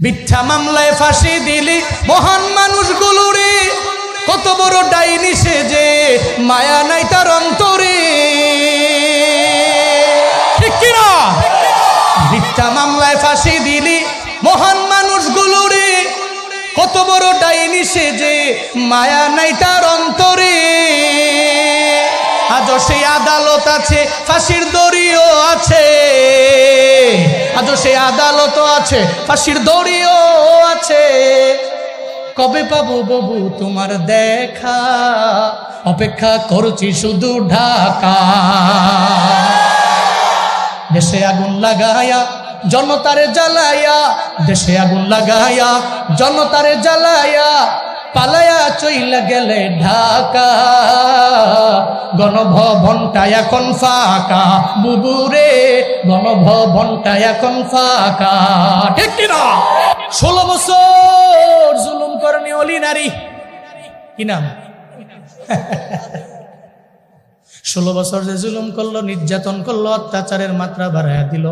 মিথ্যা মামলায় ফাঁসি দিলি মহান মানুষগুলোরে, কত বড় ডাইনি সে যে মায়া নাই তার অন্তরে, ঠিক কিনা? মিথ্যা মামলায় ফাঁসি দিলি মহান মানুষগুলোরে, কত বড় ডাইনি সে যে মায়া নাই তার অন্তরে। আজও সেই আদালত আছে, ফাঁসির দড়িও আছে, আজও সেই আদালত আছে, ফাঁসির দড়িও আছে। কবে পাবো বাবু তোমার দেখা, অপেক্ষা করছি শুধু ঢাকা। দেশে আগুন লাগায়া জনতারে জ্বালায়া, দেশে আগুন লাগায়া জনতারে জ্বালায়া, পালায়া চইলা গেলে ঢাকা। গণভবনটা এখন ফাঁকা বুবুরে, গণভবনটা এখন ফাঁকা, ঠিক কিনা? 16 বছর জুলুম করেনি অলি নারী, কি নাম? 16 বছর যে জুলুম করলো, নির্যাতন করলো, অত্যাচারের মাত্রা বাড়াইয়া দিল,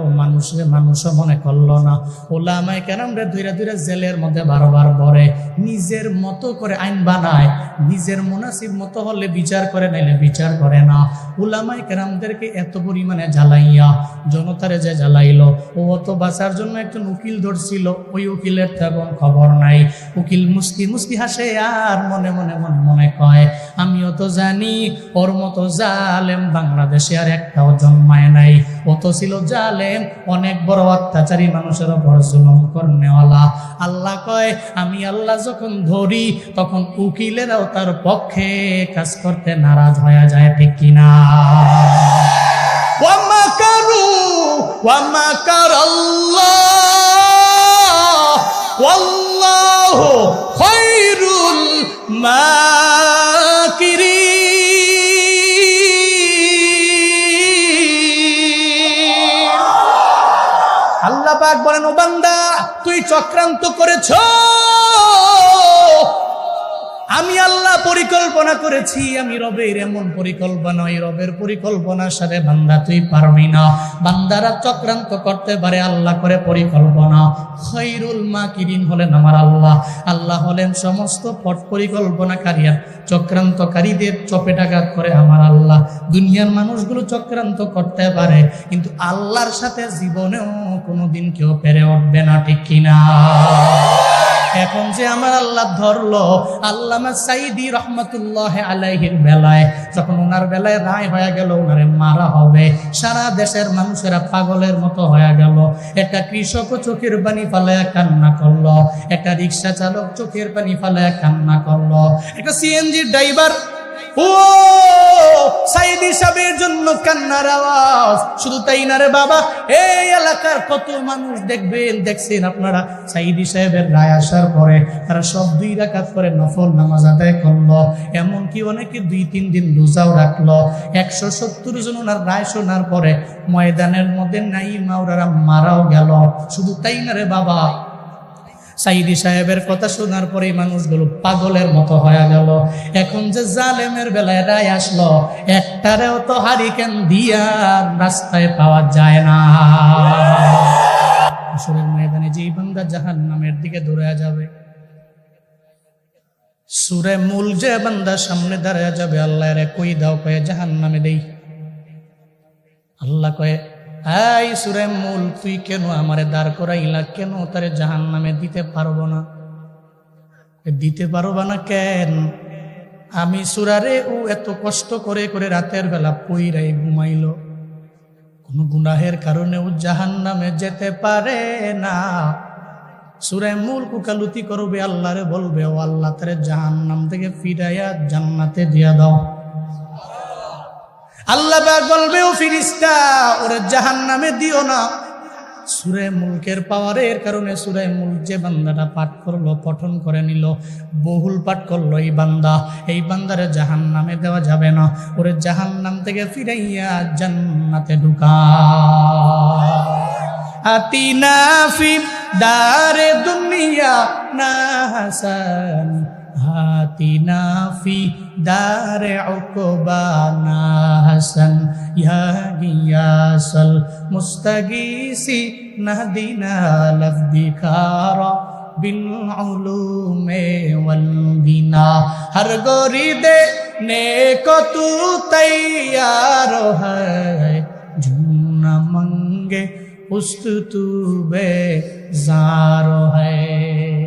মানুষও মনে করলো না। ওলামায়ে কেরামরে ধইরা ধইরা জেলের মধ্যে বারবার ভরে, নিজের মতো করে আইন বানায়, নিজের মুনাসিব মতো হলে বিচার করে, নাইলে বিচার করে না। ওলামায়ে কেরামদেরকে এত পরিমাণে জ্বালাইয়া জনতারে যে জ্বালাইলো, ও অত বাঁচার জন্য একজন উকিল ধরছিল, ওই উকিলের তেমন খবর নাই। উকিল মুস্কি মুস্কি হাসে আর মনে মনে মনে মনে কয়, আমিও তো জানি ওর মতো জালেম বাংলাদেশে আর একটাও জন্মায় নাই। ও তো ছিল জালেম, অনেক বড় অত্যাচারী, মানুষের উপর জুলুম করনেওয়ালা। আল্লাহ কয়, আমি আল্লাহ যখন ধরি তখন উকিলেরাও তার পক্ষে কাজ করতে নারাজ হয়ে যায়, ঠিক কিনা? ওয়া মাকারু ওয়া মাকারাল্লাহ ওয়াল্লাহু খায়রুল মাকিরিন। আল্লাহ পাক বলেন, ও বান্দা তুই চক্রান্ত করেছ, আমি আল্লাহ পরিকল্পনা করেছি, আমি রবের এমন পরিকল্পনা, ওই রবের পরিকল্পনার সাথে বান্দা তুই পারবি না। বান্দারা চক্রান্ত করতে পারে, আল্লাহ করে পরিকল্পনা। খায়রুল মাকিরিন হলেন আমার আল্লাহ, আল্লাহ হলেন সমস্ত পরিকল্পনাকারী, চক্রান্তকারীদের চপেটাঘাত করে আমার আল্লাহ। দুনিয়ার মানুষগুলো চক্রান্ত করতে পারে, কিন্তু আল্লাহর সাথে জীবনেও কোনোদিন কেউ পেরে উঠবে না, ঠিক কিনা? এখন যে আমার আল্লাহ ধরলো, আল্লামা সাইদি রহমাতুল্লাহ আলাইহির বেলায় যখন ওনার বেলায় রায় হয়ে গেল, ওনারে মারা হবে, সারা দেশের মানুষেরা পাগলের মতো হয়ে গেল। একটা কৃষক চোখের পানি ফালায়া কান্না করলো, একটা রিক্সা চালক চোখের পানি ফালায়া কান্না করলো, একটা সিএনজি ড্রাইভার ও সাইদি সাহেবের জন্য কান্নার আওয়াজ। শুধু তাই না রে বাবা, এই এলাকার কত মানুষ দেখছেন আপনারা, সাইদি সাহেবের রায় আসার পরে তারা সব 2 রাকাত করে নফল নামাজ আদায় করলো, এমনকি অনেকে 2-3 দিন রোজাও রাখলো। 170 জন ওনার রায় শোনার পরে ময়দানের মধ্যে নাই মাওরারা মারাও গেল। শুধু তাই না রে বাবা, সাইদি সাহেবের কথা শোনার পরে মানুষগুলো পাগলের মতো হয়ে গেল। এখন যে জালেমের বেলায় রায় আসলো, একটারেও তো হারিকেন দিয়া রাস্তায় পাওয়া যায় না। আসরের ময়দানে যেই বান্দা জাহান্নামের দিকে দৌড়ে যাবে, সূরা মুল যে বান্দা সামনে দাঁড়ায় যাবে, আল্লাহ রে কই দাও, কয়ে জাহান্নামে দেই। আল্লাহ কয়ে, এই সূরা মুল তুই কেন আমারে দাঁড় করাইলা, কেন তারে জাহান্নামে দিতে পারবো না? দিতে পারবা না কেন? আমি সূরারে ও এত কষ্ট করে করে রাতের বেলা পইরাই ঘুমাইলো, কোন গুনাহের কারণে ও জাহান্নামে যেতে পারে না। সূরা মুল কুকালুতি করবে, আল্লাহরে বলবে, ও আল্লাহ তারে জাহান্নাম থেকে ফিরাইয়া জান্নাতে দিয়া দাও। আল্লাহ পাক বলবে, ও ফেরেশতা ওরে জাহান্নামে দিও না। সূরা মুলকের পাওয়ারের কারণে সূরা মুলক যে বান্দাটা পাঠ করলো, পঠন করে নিল, বহুল পাঠ করলো, এই বান্দারে জাহান্নামে দেওয়া যাবে না, ওরে জাহান্নাম থেকে ফিরাইয়া জান্নাতে ঢুকা। আতিনা ফি দারে দুনিয়া না হাসান হাতিনা ফি দারে উকবানা হাসান ইয়া গিয়াসাল মুস্তাগীসি নাহদিনা লফদিকারা বিল উলুমে ওয়াল গিনা হর গরিদে নেকো তু তৈয়ার হ্যায় ঝুনা মঙ্গে উস্ত তু বেজার হ্যায়।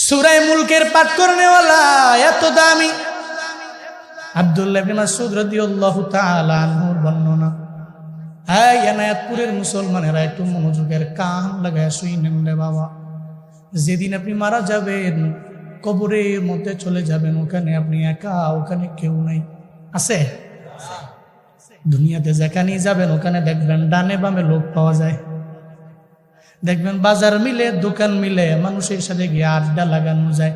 সূরা মুলকের পাঠ করনেওয়ালা এত দামি আব্দুল্লাহ ইবনে মাসউদ রাদিয়াল্লাহু তাআলা আনহুর বর্ণনা। এই এনায়েতপুরের মুসলমানেরা একটু মনোযোগের কান লাগায় শুনেন রে বাবা, যেদিন আপনি মারা যাবেন কবরের মধ্যে চলে যাবেন, ওখানে আপনি একা, ওখানে কেউ নাই। আছে? দুনিয়াতে যেখানে যাবেন ওখানে দেখবেন ডানে বামে লোক পাওয়া যায়, দেখবেন বাজার মিলে দোকান মিলে মানুষের সাথে গিয়ে আড্ডা লাগানো যায়।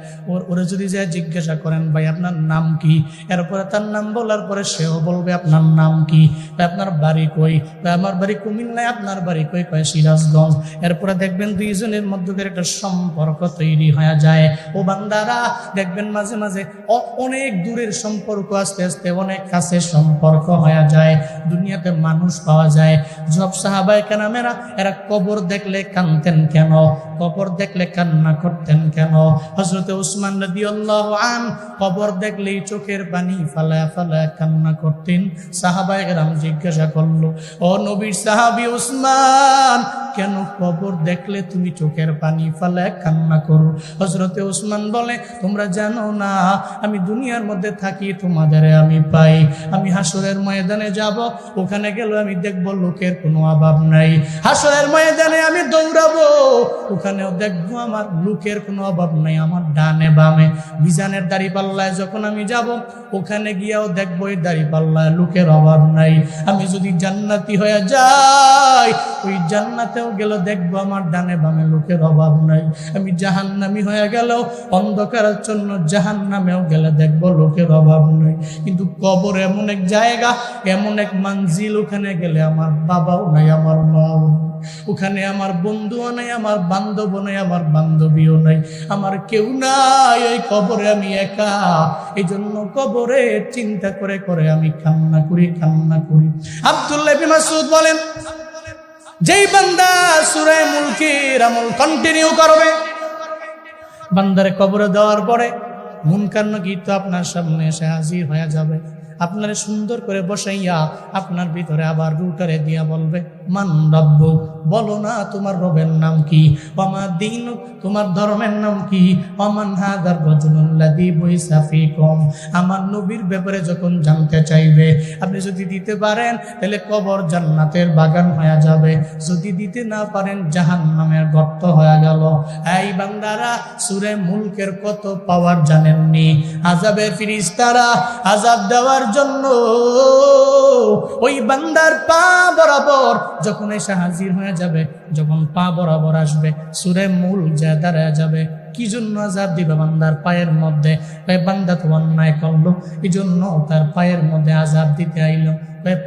ওরা যদি যায় জিজ্ঞাসা করেন ভাই আপনার নাম কি, এরপরে তার নাম বলার পরে সেও বলবে আপনার নাম কি, আপনার বাড়ি কই, আমার বাড়ি কুমিল্লায়, আপনার বাড়ি কই, কয় সিরাজগঞ্জ। এরপরে দেখবেন দুইজনের মধ্যে একটা সম্পর্ক তৈরি হয়ে যায়। ও বান্দারা দেখবেন মাঝে মাঝে অনেক দূরের সম্পর্ক আস্তে আস্তে অনেক কাছের সম্পর্ক হয়ে যায়। দুনিয়াতে মানুষ পাওয়া যায়। সব সাহাবায়ে কেরামেরা এরা কবর দেখলে কানতেন কেন, কবর দেখলে কান্না করতেন কেন? হযরতে উসমান রাদিয়াল্লাহু আনহু কবর দেখলেই চোখের পানি ফালায়া ফালায়া কান্না করতেন। সাহাবায়ে কেরাম জিজ্ঞাসা করলো, ও নবীর সাহাবী উসমান, কেন কবর দেখলে তুমি চোখের পানি ফালায়া কান্না করো? হযরতে উসমান বলে, তোমরা জানো না আমি দুনিয়ার মধ্যে থাকি, তোমাদের আমি পাই। আমি হাসরের ময়দানে যাব, ওখানে গেলে আমি দেখব লোকের কোনো অভাব নাই। হাসরের ময়দানে আমি দৌড়াবো, ওখানেও দেখবো আমার লোকের কোনো অভাব নাই। আমার ডানে বামে মিজানের দাড়িপাল্লায় যখন আমি যাব, ওখানে গিয়েও দেখবো এই দাড়িপাল্লায় লোকের অভাব নাই। আমি যদি জান্নাতি হয়ে যাই, ওই জান্নাতেও গেলে দেখবো আমার ডানে বামে লোকের অভাব নাই। আমি জাহান্নামী হয়ে গেলেও অন্ধকারের জন্য জাহান্নামেও গেলে দেখবো লোকের অভাব নাই। কিন্তু কবর এমন এক জায়গা, এমন এক মঞ্জিল, ওখানে গেলে আমার বাবাও নাই, আমার মাও নাই, ওখানে আমার বন্ধুও নাই, আমার বান্ধবও নাই, আমার বান্ধবীও নাই, আমার কেউ নাই। ওই কবরে আমি একা। এই জন্য কবরে চিন্তা করে করে আমি কান্না করি, কান্না করি। আব্দুল্লাহ ইবনে মাসউদ বলেন, যেই বান্দা সূরা মুলকের আমল কন্টিনিউ করবে, বান্দারে কবরে দেওয়ার পরে মুনকার নাকির তো আপনার সামনে এসে হাজির হয়ে যাবে। আপনারে সুন্দর করে বসাইয়া আপনার ভিতরে আবার রুটারে দিয়া বলবে, মান রাব্বুক, বলো না তোমার রবের নাম কি, ওমা দীনুক, তোমার ধর্মের নাম কি, ওমান হাদার রাজুলুল্লাযী বুইসা ফীকুম। আমার নবীর ব্যাপারে যখন জানতে চাইবে, আপনি যদি দিতে পারেন তাহলে কবর জান্নাতের বাগান হয়ে যাবে, যদি দিতে না পারেন জাহান্নামের গর্ত হয়ে গেল। এই বান্দারা, সূরা মুলকের কত পাওয়ার জানেননি? আযাবের ফেরেশতারা আযাব দেওয়ার জন্য ওই বান্দার পা বরাবর যখন এসে হাজির হয়ে যাবে, যখন পা বরাবর আসবে, সূরা মুল যা দাঁড়ায় যাবে। কি জন্য আযাব দিবে বান্দার পায়ের মধ্যে? বান্দা তো অন্যায় করলো, এই জন্য তার পায়ের মধ্যে আযাব দিতে আইলো।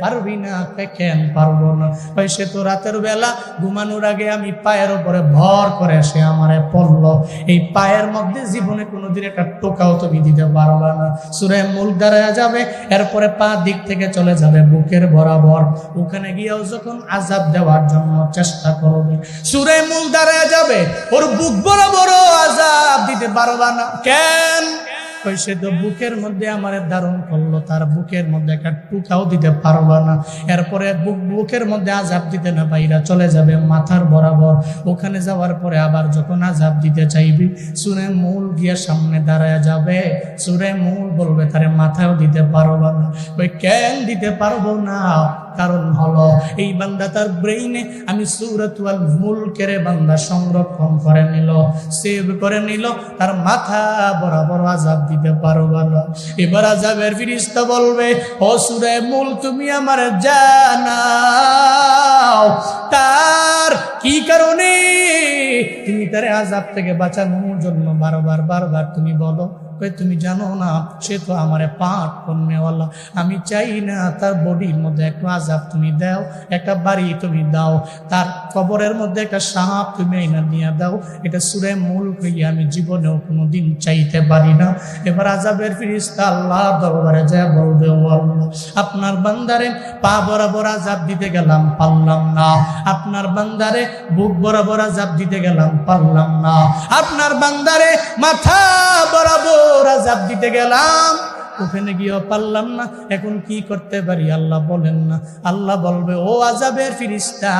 পারবি না? কেন পারবো না? সে তো রাতের বেলা ঘুমানোর আগে আমি পায়ের উপরে ভর করে সে আমারে পড়লো, এই পায়ের মধ্যে জীবনে কোনোদিন একটা টোকাও তুমি দিতে পারবা না। সূরা মুলক দাঁড়ায় যাবে, এরপরে পা দিক থেকে চলে যাবে বুকের বরাবর, ওখানে গিয়েও যখন আযাব দেওয়ার জন্য চেষ্টা করবে, সূরা মুলক দাঁড়ায় যাবে, ওর বুক বরাবর আযাব দিতে পারবা না। কেন? সে তো বুকের মধ্যে আমার ধারণ করলো, তার বুকের মধ্যে একটা টুকাও দিতে পারবা না। এরপরে বুকের মধ্যে আযাব দিতে না পাইরা চলে যাবে মাথার বরাবর, ওখানে যাওয়ার পরে আবার যখন আযাব দিতে চাইবি, সূরা মুল গিয়ে সামনে দাঁড়ায় যাবে, সূরা মুল বলবে তারে মাথাও দিতে পারবা না। কেন দিতে পারবো না? কারণ হলো এই বান্দা তার ব্রেইনে আমি সূরাতুল মুলকের বান্দা সংরক্ষণ করে নিল, সেভ করে নিল, তার মাথা বরাবর আযাব দিতে পারবা না। এবার আযাবের ফেরেশতা বলবে, ও সূরা মুলক তুমি আমার জানাও, তার কি কারণে তুমি তারে আযাব থেকে বাঁচানোর জন্য বারবার বারবার তুমি বলো, কই তুমি জানো না সে তো আমারে পাঠ করনেওয়ালা, আমি চাই না তার বডির মধ্যে একটু আযাব তুমি দাও, একটা বাড়ি তুমি দাও, তার কবরের মধ্যে একটা সাপ তুমি আইনা দিয়া দাও। এটা সূরা মুলক হইয়া আমি জীবনেও কোনোদিন চাইতে পারি না। এবার আযাবের ফেরেশতা আল্লাহ দরবারে যায় বলবে, ও আল্লাহ, আপনার বান্দারে পা বরাবর আযাব দিতে গেলাম পারলাম না, আপনার বান্দারে বুক বরাবর আযাব দিতে গেলাম পারলাম না, আপনার বান্দারে মাথা বরাবর আযাব দিতে গেলাম, ওখানে গিয়েও পারলাম না, এখন কি করতে পারি আল্লাহ বলেন না। আল্লাহ বলবে, ও আযাবের ফেরেশতা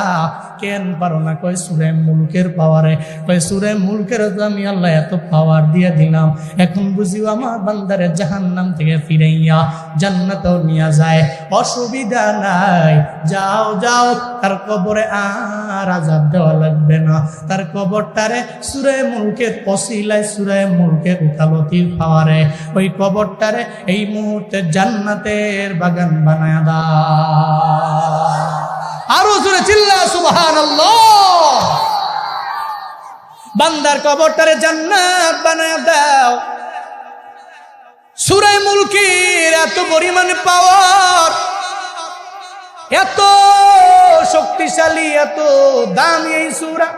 কেন পারো না? কয় সূরা মুলকের পাওয়ারে। কয় সূরা মুলকের আমি আল্লাহ এত পাওয়ার দিয়ে দিলাম, এখন বুঝিও আমার বান্দারে জাহান্নাম থেকে ফিরাইয়া জান্নাতেও নিয়ে যায়, অসুবিধা নাই, যাও যাও, তার কবরে আর আযাব দেওয়া লাগবে না, তার কবরটারে সূরা মুলকের ওসিলায় সূরা মুলকের উকালতির পাওয়ারে ওই কবরটারে এই মুহূর্তে জান্নাতের বাগান বানায়া দাও। আরো জোরে চিল্লা সুবহানাল্লাহ। বান্দার কবরটারে জান্নাত বানায়া দাও। সূরা মুলকের এত পরিমাণে পাওয়ার, এত শক্তিশালী, এত দামি এই সূরা।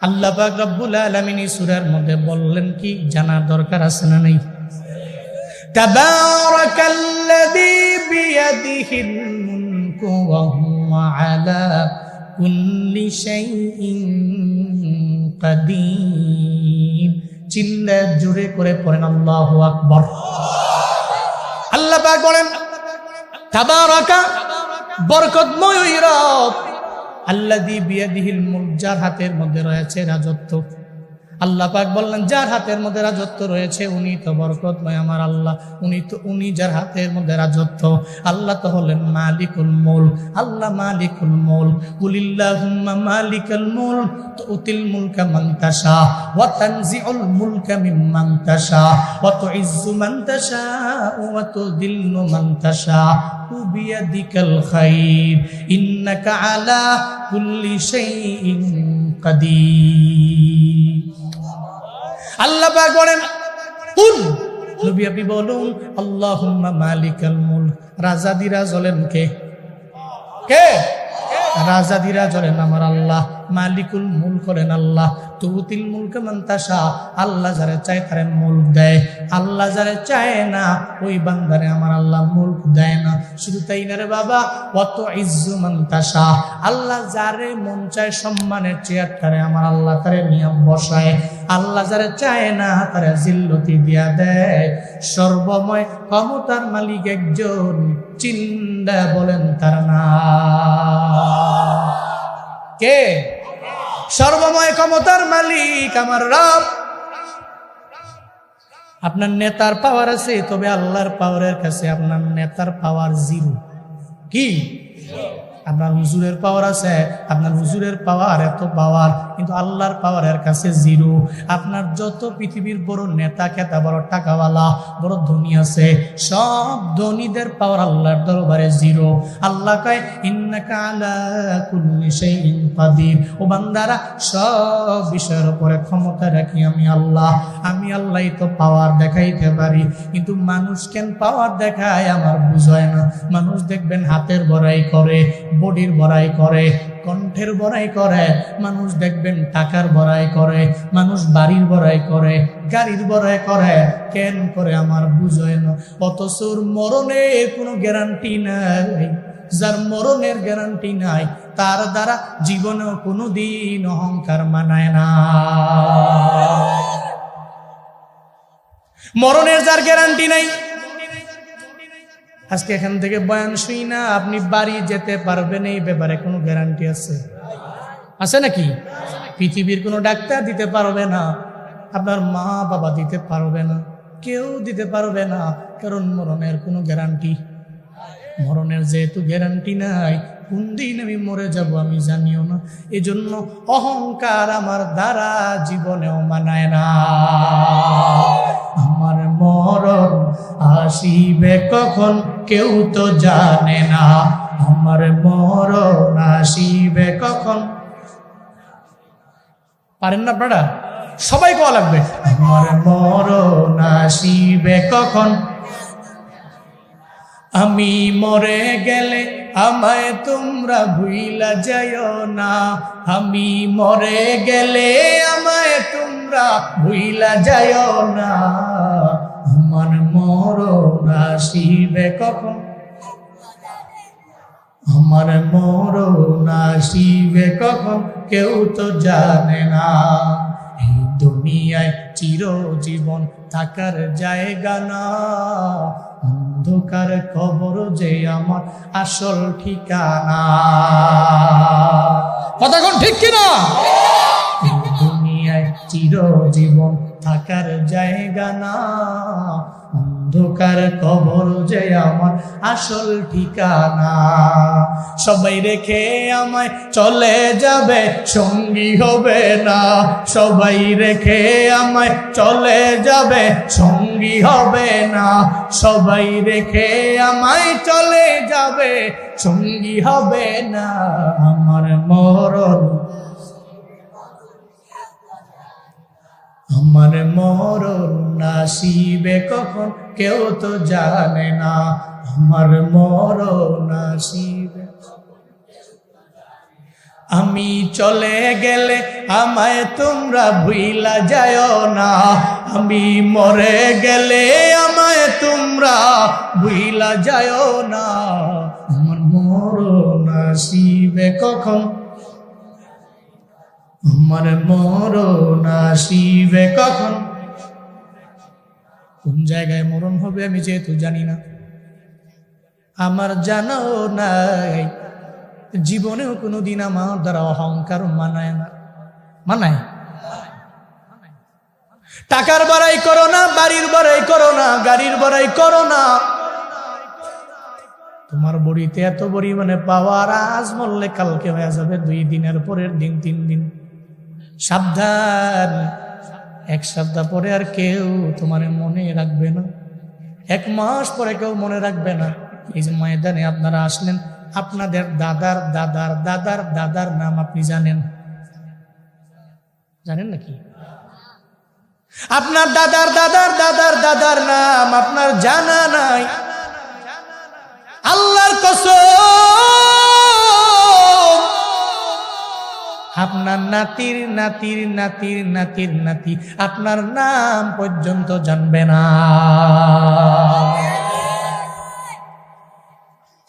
আল্লাহ পাক রব্বুল আলামিন এই সূরার মধ্যে বললেন কি, জানার দরকার আছে না নাই? তাবারাকাল্লাযী বিয়াদিহিল মুলকু ওয়া হুয়া আলা কুল্লি শাইইন কাদির। চিল্লা জোরে করে পড়েন আল্লাহু আকবার। আল্লাহ পাক বলেন, তাবারাকা, বরকতময় ওই রব, আল্লাযী বিয়াদিহিল মুলক, যার হাতের মধ্যে রয়েছে রাজত্ব। আল্লাহ পাক বললেন, যার হাতের মধ্যে রাজত্ব রয়েছে উনি তো বরকতময় আমার আল্লাহ, উনি যার হাতের মধ্যে রাজত্ব। আল্লাহ তো হলেন মালিকুল মুলক, আল্লাহ মালিকুল মুলক। কুলিল্লাহুম্মা মালিকাল মুলক তুতিল মুলকা মান তাশা ওয়া তানজিউল মুলকা মিম্মান তাশা ওয়া তুইজ্জু মান তাশা ওয়া তুযিল্লু মান তাশা বিয়াদিকাল খাইর ইন্নাকা আলা কুল্লি শাইইন কাদির। আল্লাহ পাক বলেন, কুল, নবী আপনি বলুন, আল্লাহুম্মা মালিকাল মুলক, রাজাদিরা জ্বলেন কে? কে? রাজাদিরা জ্বলেন আমার আল্লাহ, মালিকুল মুলক হলেন আল্লাহ। তুতিল মুলকা মান তাশা, আল্লাহ যারে চায় তারে মুলক দেয়, আল্লাহ যারে চায় না ওই বান্দারে আমার আল্লাহ মুলক দেয় না। শুধু তাই না রে বাবা, ওয়া তুইজ্জু মান তাশা, আল্লাহ যারে মন চায় সম্মানের চেয়ারটারে আমার আল্লাহ তারে নিয়ে বসায়, আল্লাহ যারে চায় না তারে জিল্লতি দিয়া দেয়। সর্বময় ক্ষমতার মালিক একজন, চিন্তা বলেন তার নাম কে? সর্বময় ক্ষমতার মালিক আমার রব। আপনার নেতার পাওয়ার আছে, তবে আল্লাহর পাওয়ারের কাছে আপনার নেতার পাওয়ার জিরো। কি? আপনার হুজুরের পাওয়ার আছে, আপনার হুজুরের পাওয়ার এত পাওয়ার, কিন্তু আল্লাহর পাওয়ারের কাছে জিরো। আপনার যত পৃথিবীর বড় নেতা খেতা, বড় টাকাওয়ালা, বড় ধনী আছে, সব ধনীদের পাওয়ার আল্লাহর দরবারে জিরো। আল্লাহ কয়, ইন্নাকা আলা কুল্লি শাইইন কাদির। ও বান্দারা, সব বিষয়ের উপরে ক্ষমতা রাখি আমি আল্লাহ। আমি আল্লাহই তো পাওয়ার দেখাইতে পারি, কিন্তু মানুষ কেন পাওয়ার দেখায় আমার বুঝায় না। মানুষ দেখবেন হাতের বড়াই করে, বডির বড়াই করে, কণ্ঠের বড়াই করে, মানুষ দেখবেন টাকার বড়াই করে, মানুষ বাড়ির বড়াই করে, গাড়ির বড়াই করে, কেন করে আমার বুঝয় না। অথচ মরণের কোনো গ্যারান্টি নাই। যার মরণের গ্যারান্টি নাই তার দ্বারা জীবনেও কোনোদিন অহংকার মানায় না। মরণের যার গ্যারান্টি নাই, আজকে এখান থেকে বয়ান শুই না আপনি বাড়ি যেতে পারবেন, এই ব্যাপারে কোনো গ্যারান্টি আছে? আছে নাকি? পৃথিবীর কোনো ডাক্তার দিতে পারবে না, আপনার মা বাবা দিতে পারবে না, কেউ দিতে পারবে না, কারণ মরণের কোনো গ্যারান্টি। মরণের যেহেতু গ্যারান্টি নাই, কোন দিন আমি মরে যাব আমি জানিও না। এজন্য অহংকার আমার দ্বারা জীবনেও মানায় না। আমার মরণ আসিবে কখন কেউ তো জানে না, আমার মরণ আসিবে কখন। পারেন না আপনারা? সবাই কোয়া লাগবে, আমার মরণ আসিবে কখন, আমি মরে গেলে আমায় তোমরা ভুইলা যাইও না, আমি মরে গেলে আমায় তোমরা ভুইলা যাইও না, আমার মরণ আসিবে কখন, আমার মরণ আসিবে কখন কেউ তো জানে না। এই দুনিয়ায় চিরজীবন থাকার জায়গা না, অন্ধকার কবর যে আমার আসল ঠিকানা। কথা কোন ঠিক কিনা? এই দুনিয়ায় চিরজীবন থাকার জায়গা না, অন্ধকার কবর যে আমার আসল ঠিকানা। সবাই রেখে আমায় চলে যাবে, সঙ্গী হবে না, সবাই রেখে আমায় চলে যাবে, সঙ্গী হবে না, সবাই রেখে আমায় চলে যাবে, সঙ্গী হবে না, আমার মরণ, আমার মরণ আসিবে কখন কেউ তো জানে না, আমার মরণ আসিবে। আমি চলে গেলে আমায় তোমরা ভুইলা যাও না, আমি মরে গেলে আমায় তোমরা ভুইলা যাও না, আমার মরণ আসিবে কখন, আমার মরণ আসিবে কখন। কোন জায়গায় মরণ হবে আমি যেহেতু জানি না, আমার জানাও নাই, জীবনেও কোনোদিন আমার দ্বারা অহংকার মানায় না, মানায়। টাকার বাড়াই করো না, বাড়ির বাড়াই করো না, গাড়ির বাড়াই করো না, তোমার বড়িতে এত পরিমাণে পাওয়ার, আজ মরলে কালকে হয়ে যাবে 2 দিনের পরের দিন 3 দিন। সাবধান, 1 সপ্তাহ পরে আর কেউ তোমার মনে রাখবে না, 1 মাস পরে কেউ মনে রাখবে না। এই যে ময়দানে আপনারা আসলেন, আপনাদের দাদার দাদার দাদার দাদার নাম আপনি জানেন? জানেন নাকি? আপনার দাদার দাদার দাদার দাদার নাম আপনার জানা নাই। আল্লাহর কসম, আপনার নাতির নাতির নাতির নাতির নাতি আপনার নাম পর্যন্ত জানবে না।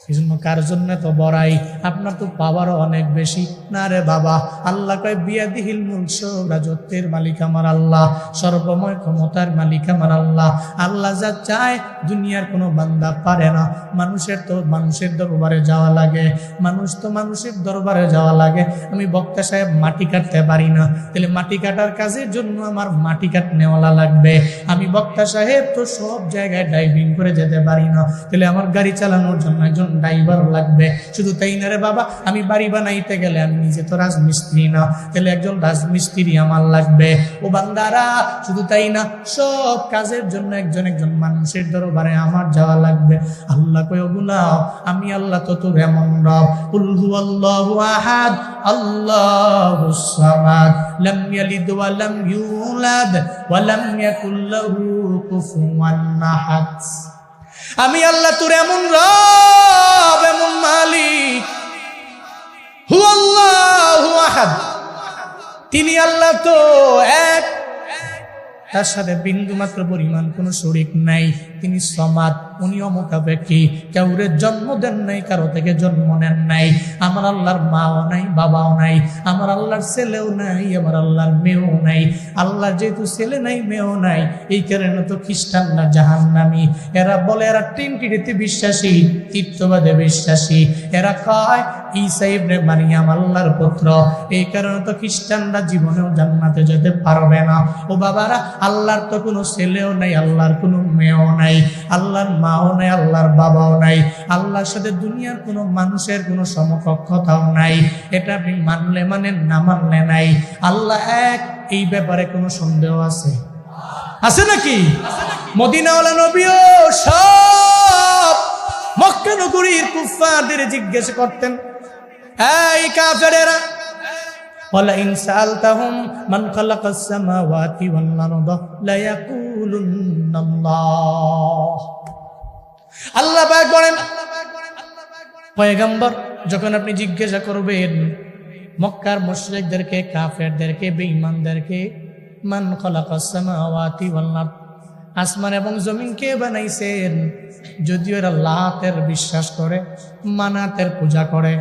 সেজন্য কার জন্য তো বড়াই, আপনার তো পাওয়ারও অনেক বেশি না রে বাবা। আল্লাহ কয় বিয়াদিহিল মুলক, রাজত্বের মালিক আমার আল্লাহ, সর্বময় ক্ষমতার মালিক আমার আল্লাহ। আল্লাহ যা চায় দুনিয়ার কোনো বান্দা পারে না। মানুষের তো মানুষের দরবারে যাওয়া লাগে, মানুষ তো মানুষের দরবারে যাওয়া লাগে। আমি বক্তা সাহেব মাটি কাটতে পারি না, তাহলে মাটি কাটার কাজের জন্য আমার মাটি কাটনেওয়ালা লাগবে। আমি বক্তা সাহেব তো সব জায়গায় ড্রাইভিং করে যেতে পারি না, তাহলে আমার গাড়ি চালানোর জন্য একজন ড্রাইভার লাগবে। শুধু তাই না রে বাবা, আমি বাড়ি বানাইতে গেলে আমি নিজে তো রাজমিস্ত্রি না, তাহলে একজন রাজমিস্ত্রি আমার লাগবে। ও বান্দারা, শুধু তাই না, সব কাজের জন্য একজন একজন মানুষের দরবারে আমার যাওয়া লাগবে। আল্লাহ কয় গুনাহ, আমি আল্লাহ তো তোর এমন রব, কুল হুয়াল্লাহু আহাদ আল্লাহুস সামাদ লাম ইয়ালিদ ওয়া লাম ইউলাদ ওয়া লাম ইয়াকুল লাহু কুফুয়ান আহাদ। আমি আল্লাহ তোর এমন রব, এমন মালিক, হুয়াল্লাহু আহাদ, তিনি আল্লাহ তো এক, তার সাথে বিন্দু মাত্র পরিমাণ কোনো শরীক নাই। তিনি সমাদ, উনি অমুখাপেক্ষী, কাউরে জন্ম দেন নাই, কারো থেকে জন্ম নেন নাই। আমার আল্লাহর মাও নাই, বাবাও নাই, আমার আল্লাহর ছেলেও নাই, আমার আল্লাহর মেয়েও নাই। আল্লাহর যেহেতু ছেলে নাই, মেয়েও নাই, এই কারণে তো খ্রিস্টানরা জাহান্নামী। এরা বলে এরা ট্রিনিটিতে বিশ্বাসী, তৃতীয়বাদে বিশ্বাসী। এরা কয় ঈসা ইবনে মারইয়াম আল্লাহর পুত্র, এই কারণে তো খ্রিস্টানরা জীবনেও জান্নাতে যেতে পারবে না। ও বাবারা, আল্লাহর তো কোনো ছেলেও নাই, আল্লাহর কোনো মেয়েও নাই, আল্লাহর মাও নাই, আল্লাহর বাবাও নাই। আল্লাহর সাথে দুনিয়ার কোনো মানুষের কোনো সমকক্ষতাও নাই। এটা আপনি মানলে মানেন, না মানলে নাই। আল্লাহ এক, এই ব্যাপারে কোনো সন্দেহ আছে? আছে নাকি? মদিনাওয়ালা নবীও সব মক্কা নগরীর কুফফারদের জিজ্ঞেস করতেন, এই কাফেরেরা, ওয়ালাইন সাআলতাহুম মান খালাকাস সামাওয়াতি ওয়াল আরদা লায়াকুলুন্নাল্লাহ। আল্লাহ পাক বলেন, পয়গম্বর যখন আপনি জিজ্ঞাসা করবেন মক্কার মুশরিকদেরকে, কাফেরদেরকে, বেঈমানদেরকে, মান খালাকাস সামাওয়াতি ওয়াল আরদ, আসমান এবং জমিন কে বানাইছেন, যদিও এরা লাতের বিশ্বাস করে, মানাতের পূজা করে,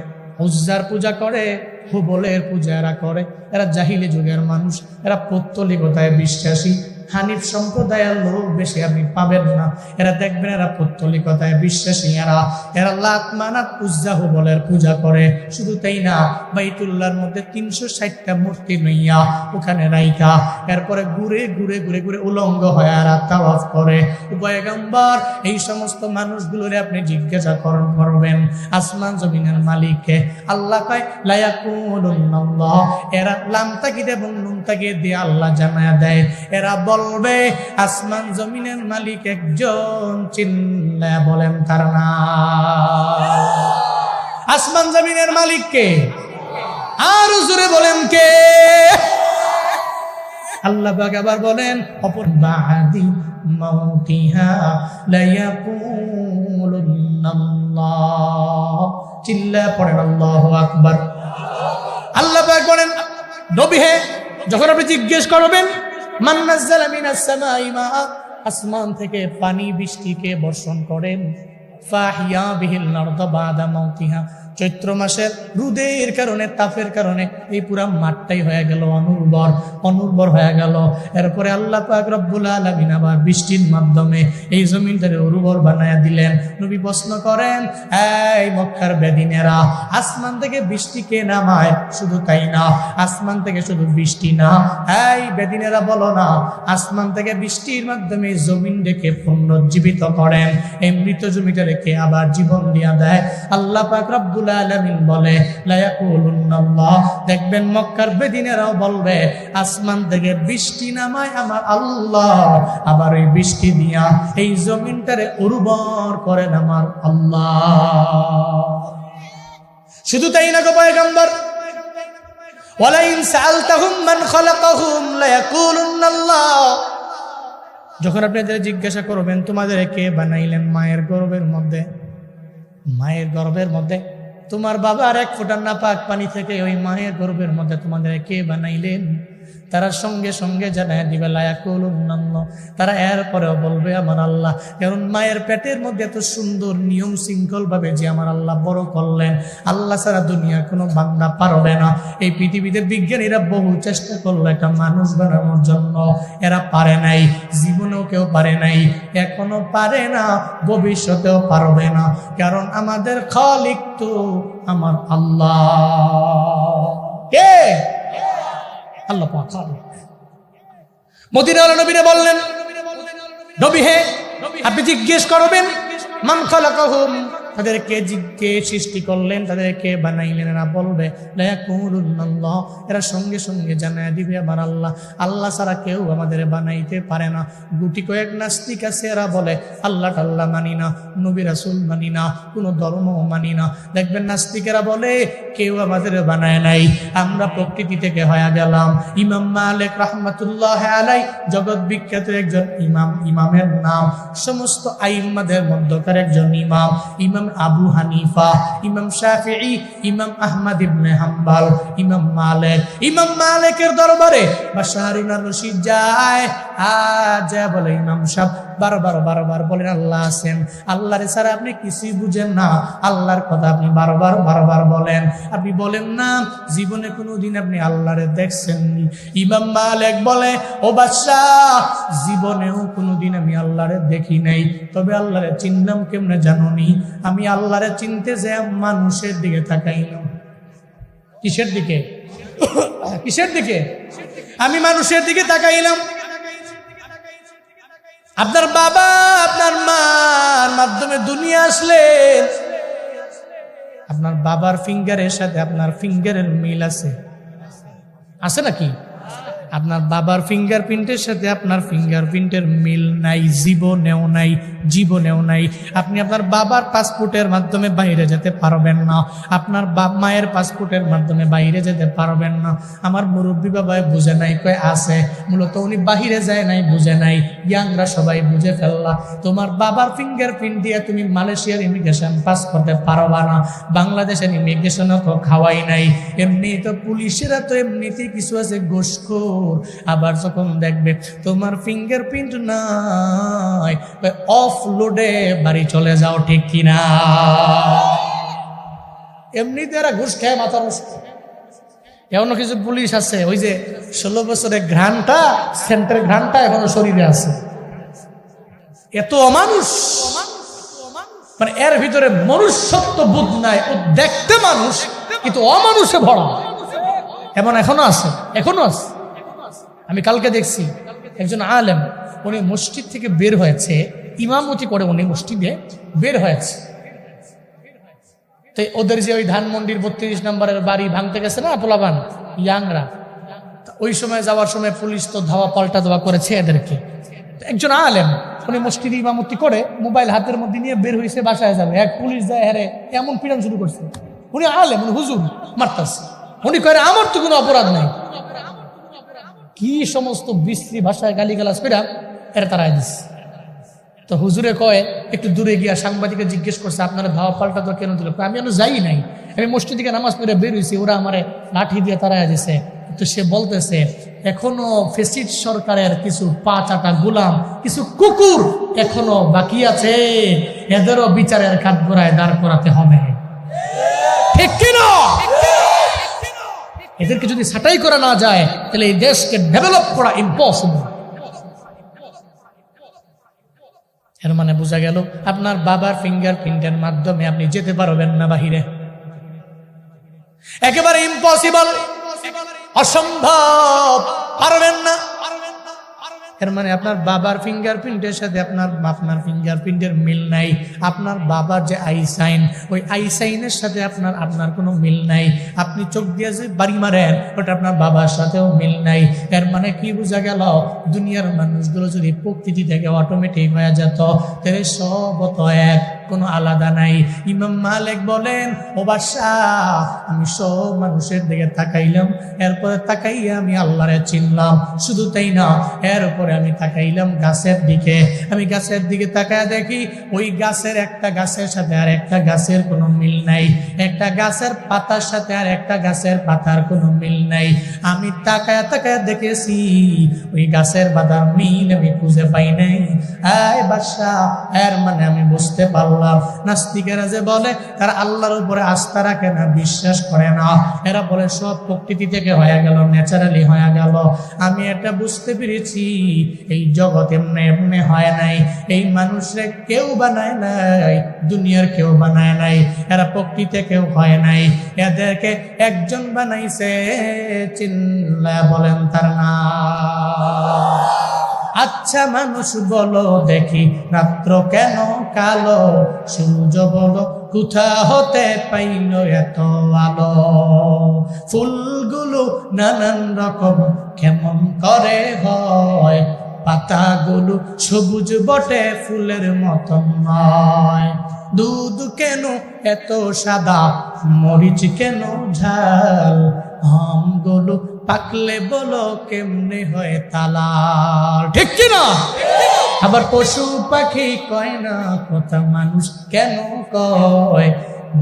উজ্জার পূজা করে, হুবলের পূজা এরা করে, এরা জাহিলি যুগের মানুষ, এরা পৌত্তলিকতায় বিশ্বাসী। হানিফ সম্প্রদায়ের লোক বেশি আপনি পাবেন না, এরা দেখবেন এরা পৌত্তলিকতায় বিশ্বাসী। এরা লাত মানাত উজ্জা হুবলের পূজা করে। শুধু তাই না, বাইতুল্লাহর মধ্যে 360টা মূর্তি নইয়া ওখানে রাইখা এরপরে ঘুরে ঘুরে ঘুরে ঘুরে উলঙ্গ হয়ে এরা তাওয়াফ করে। পয়গম্বর এই সমস্ত মানুষগুলোরে আপনি জিজ্ঞাসা করবেন আসমান জমিনের মালিককে। আল্লাহ কয় লায়াকুলুন্নাল্লাহ। এরা লাম তাকিদ এবং নুন তাকিদ দিয়ে আল্লাহ জানায়া দেয়, এরা বলবে আসমান জমিনের মালিক একজন, চিল্লায়া বলেন তার নাম। আসমান জমিনের মালিক কে? আর জোরে বলেন কে? আল্লাহ পাক আবার বলেন, অপর বাদি মাউতিহা লায়াকুলুন্নাল্লাহ। চিল্লায়া পড়েন আল্লাহু আকবার। আল্লাহ পাক বলেন, নবী হে, যখন আপনি জিজ্ঞেস করবেন মান নাযালা মিনাস সামাই মা, আসমান থেকে পানি বৃষ্টিকে বর্ষণ করেন, ফাহিয়া বিহিল আরদ বাদা মাউতিহা, চৈত্র মাসের রোদের কারণে, তাপের কারণে এই পুরা মাঠটাই হয়ে গেল অনুর্বর হয়ে গেল। এরপরে আল্লাহ পাক রব্বুল আলামিন আবার বৃষ্টির মাধ্যমে এই জমিনটাকে উর্বর বানায়া দিলেন। নবী প্রশ্ন করেন, এই মক্কার বেদিনেরা, আসমান থেকে বৃষ্টি কে নামায়? শুধু তাই না, আসমান থেকে শুধু বৃষ্টি না, এই বেদিনেরা বলো না, আসমান থেকে বৃষ্টির মাধ্যমে জমিন ডেকে পুনর্জীবিত করেন, এই মৃত জমিটারে কে আবার জীবন দিয়া দেয়। আল্লাহ পাক রব্বুল আলামিন বলে লায়াকুলুন্নাল্লাহ। দেখবেন মক্কার বেদিনেরাও বলবে আসমান থেকে বৃষ্টি নামায় আমার আল্লাহ, আবার এই বৃষ্টি দিয়া এই জমিনটারে উর্বর করেন আমার আল্লাহ। শুধু তাই না গো পয়গম্বর, ওয়ালাইন সাআলতাহুম মান খালাকাহুম লায়াকুলুন্নাল্লাহ। যখন আপনি এদের জিজ্ঞাসা করবেন তোমাদের কে বানাইলেন মায়ের গর্ভের মধ্যে, মায়ের গর্ভের মধ্যে তোমার বাবার এক ফোঁটা নাপাক পানি থেকে ওই মায়ের গর্ভের মধ্যে তোমাদের কে বানাইলেন, তারা সঙ্গে সঙ্গে জানায় দিবে লায়াকুলুন্নাল্লাহ। তারা এরপরেও বলবে আমার আল্লাহ। কারণ মায়ের পেটের মধ্যে এত সুন্দর নিয়ম শৃঙ্খল ভাবে যে আমার আল্লাহ বড় করলেন, আল্লাহ ছাড়া দুনিয়ার কোনো বান্দা পারবে না। এই পৃথিবীতে বিজ্ঞানীরা বহু চেষ্টা করলো একটা মানুষ বানানোর জন্য, এরা পারে নাই, জীবনেও কেউ পারে নাই, এখনো পারে না, ভবিষ্যতেও পারবে না। কারণ আমাদের খালিক তো আমার আল্লাহ। কে? আল্লাহ পাক। মদিনার নবীরে বললেন, নবী হে, আপনি জিজ্ঞেস করবেন মান খালাকাহুম, তাদেরকে জিজ্ঞেস সৃষ্টি করলেন, তাদেরকে বানাইলেন। এরা বলবে লায়াকুলুন্নাল্লাহ। এরা সঙ্গে সঙ্গে জানায় দিবে আমার আল্লাহ, আল্লাহ ছাড়া কেউ আমাদের বানাইতে পারে না। গুটি কয়েক নাস্তিক আছে, এরা বলে আল্লাহ টাল্লাহ মানি না, নবী রাসূল মানি না, কোনো ধর্ম মানি না। দেখবেন নাস্তিকেরা বলে কেউ আমাদের বানায় নাই, আমরা প্রকৃতি থেকে হয়ে গেলাম। ইমাম মালিক রাহমাতুল্লাহ আলাইহি জগৎ বিখ্যাত একজন ইমাম, ইমামের নাম সমস্ত আইম্মাদের মধ্যকার একজন ইমাম, ইমাম আবু হানিফা, ইমাম শাফিঈ, ইমাম আহমদ ইবনে হাম্বল, ইমাম মালিকের দরবারে বাশারুন রশিদ যায়, যা বলে ইমাম সাহেব বারবার বলেন আল্লাহ আছেন, আল্লাহর ছাড়া আপনি কিছুই বুঝেন না, আল্লাহর কথা আপনি বারবার বলেন, আপনি বলেন না জীবনে কোনোদিন আপনি আল্লাহরে দেখছেননি। ইমাম মালিক বলে ও বাদশাহ, জীবনেও কোনোদিন আমি আল্লাহরে দেখি নাই, তবে আল্লাহরে চিনলাম কেমনে জানোনি? আমি আল্লাহরে চিনতে যে মানুষের দিকে তাকাইলাম। কিসের দিকে? আমি মানুষের দিকে তাকাইলাম। আপনার বাবা আপনার মার মাধ্যমে দুনিয়া আসলেন, আপনার বাবার ফিঙ্গারের সাথে আপনার ফিঙ্গারের মিল আছে নাকি? আপনার বাবার ফিঙ্গারপ্রিন্টের সাথে আপনার ফিঙ্গারপ্রিন্টের মিল নাই, জীবনেও নাই, জীবনেও নাই। আপনি আপনার বাবার পাসপোর্টের মাধ্যমে বাইরে যেতে পারবেন না, আপনার মায়ের পাসপোর্টের মাধ্যমে বাইরে যেতে পারবেন না। আমার মুরব্বী বাবাই বুঝে নাই, কয় আছে, মূলত উনি বাহিরে যায় নাই, বুঝে নাই। ইয়াংরা সবাই বুঝে ফেললা, তোমার বাবার ফিঙ্গারপ্রিন্ট দিয়ে তুমি মালয়েশিয়ার ইমিগ্রেশন পাস করতে পারবা না, বাংলাদেশের ইমিগ্রেশনও তো খাওয়াই নাই। এমনি তো পুলিশেরা তো এমনিতেই কিছু আছে ঘুষখোর, আবার যখন দেখবে তোমার ফিঙ্গারপ্রিন্ট নাই, অফ লোডে বাড়ি চলে যাও, ঠিক কিনা? এমনিতে এরা ঘুষ খেয়ে মাথা নষ্ট। এমন কিছু পুলিশ আছে, ওই যে 16 বছরের ঘ্রাণটা, সেন্টারের ঘ্রাণটা এখনো শরীরে আছে। এত অমানুষ, মানে এর ভিতরে মনুষ্যত্ব বোধ নাই। ও দেখতে মানুষ কিন্তু অমানুষে ভরা, এমন এখনো আছে, এখনো আছে। আমি কালকে দেখছি একজন আলেম, উনি মসজিদ থেকে বের হয়েছে, ইমামতি করে উনি মসজিদে বের হয়েছে। তো ওদের যে ওই ধানমন্ডির 32 নম্বরের বাড়ি ভাঙতে গেছে না পোলাবান ইয়াংরা, ওই সময় যাওয়ার সময় পুলিশ তো ধাওয়া পাল্টা দেওয়া করেছে এদেরকে। একজন আলেম উনি মসজিদে ইমামতি করে মোবাইল হাতের মধ্যে নিয়ে বের হয়েছে, বাসায় যাবে, এক পুলিশ যায় হারে এমন পীড়ন শুরু করছে। উনি আলেম, উনি হুজুর মারতাছে, উনি করে আমার তো কোনো অপরাধ নাই। কি সমস্ত বিশ্রী ভাষায় গালিগালাজ করে এরা তারাই দিচ্ছে। তো হুজুরে কয়, একটু দূরে গিয়া সাংবাদিকে জিজ্ঞেস করছে, আপনারা ধাওয়া পাল্টা তো কেন দিল? আমি এখনো যাই নাই, আমি মসজিদ থেকে নামাজ পড়ে বের হয়েছি, ওরা আমারে লাঠি দিয়ে তারাই দিছে। তো সে বলতেছে, এখনো ফেসিস্ট সরকারের কিছু পা চাটা গোলাম, কিছু কুকুর এখনো বাকি আছে, এদেরও বিচারের কাঠগড়ায় দাঁড় করাতে হবে, ঠিক কিনা? এদেরকে যদি ছাঁটাই করা না যায় তাহলে এই দেশকে ডেভেলপ করা ইম্পসিবল। এর মানে বোঝা গেল আপনার বাবার ফিঙ্গারপ্রিন্টের মাধ্যমে আপনি যেতে পারবেন না বাহিরে, একেবারে ইম্পসিবল, অসম্ভব, পারবেন না। এর মানে আপনার বাবার ফিঙ্গারপ্রিন্টের সাথে আপনার ফিঙ্গারপ্রিন্টের মিল নাই। আপনার বাবার যে আই সাইন, ওই আই সাইনের সাথে আপনার কোনো মিল নাই। আপনি চোখ দিয়ে যে বাড়ি মারেন, ওটা আপনার বাবার সাথেও মিল নাই। এর মানে কি বোঝা গেল? দুনিয়ার মানুষগুলো যদি প্রকৃতি থেকে অটোমেটিক হয়ে যেত, তাহলে সব তো এক, কোনো আলাদা নাই। ইমাম মালিক বলেন, ও বাদশাহ, আমি সব মানুষের দিকে তাকাইলাম, এরপরে তাকাইয়া আমি আল্লাহরে চিনলাম। শুধু তাই না, এরপরে আমি তাকাইলাম গাছের দিকে। আমি গাছের দিকে তাকায় দেখি ওই গাছের একটা গাছের সাথে আর একটা গাছের কোনো মিল নাই, একটা গাছের পাতার সাথে আর একটা গাছের পাতার কোনো মিল নাই। আমি তাকায় তাকায় দেখেছি ওই গাছের পাতার মিল আমি খুঁজে পাই নাই। আয় বাদশাহ, এর মানে আমি বুঝতে পারলাম নাস্তিকেরা যে বলে তারা আল্লাহর উপরে আস্থা রাখে না, বিশ্বাস করে না, এরা বলে সব প্রকৃতি থেকে হয়ে গেল, ন্যাচারালি হয়ে গেল। আমি এটা বুঝতে পেরেছি, এই জগৎ এমনি এমনি হয় নাই, এই মানুষরে কেউ বানায় নাই, দুনিয়ার কেউ বানায় নাই, এরা প্রকৃতি কেউ হয় নাই, এদেরকে একজন বানাইছে, চিল্লায়া বলেন তার নাম। আচ্ছা মানুষ বলো দেখি, রাত্র কেন কালো, সূর্য বলো কোথা হতে পাইল এত আলো, ফুলগুলো নানান রকম কেমন করে হয়, পাতাগুলো সবুজ বটে ফুলের মতন নয়, দুধ কেন এত সাদা, মরিচ কেন ঝাল, আমগুলো পাকলে বলো কেমনে হয় তালাল, ঠিক কিনা? আবার পশু পাখি কয় না কথা, মানুষ কেন কয়,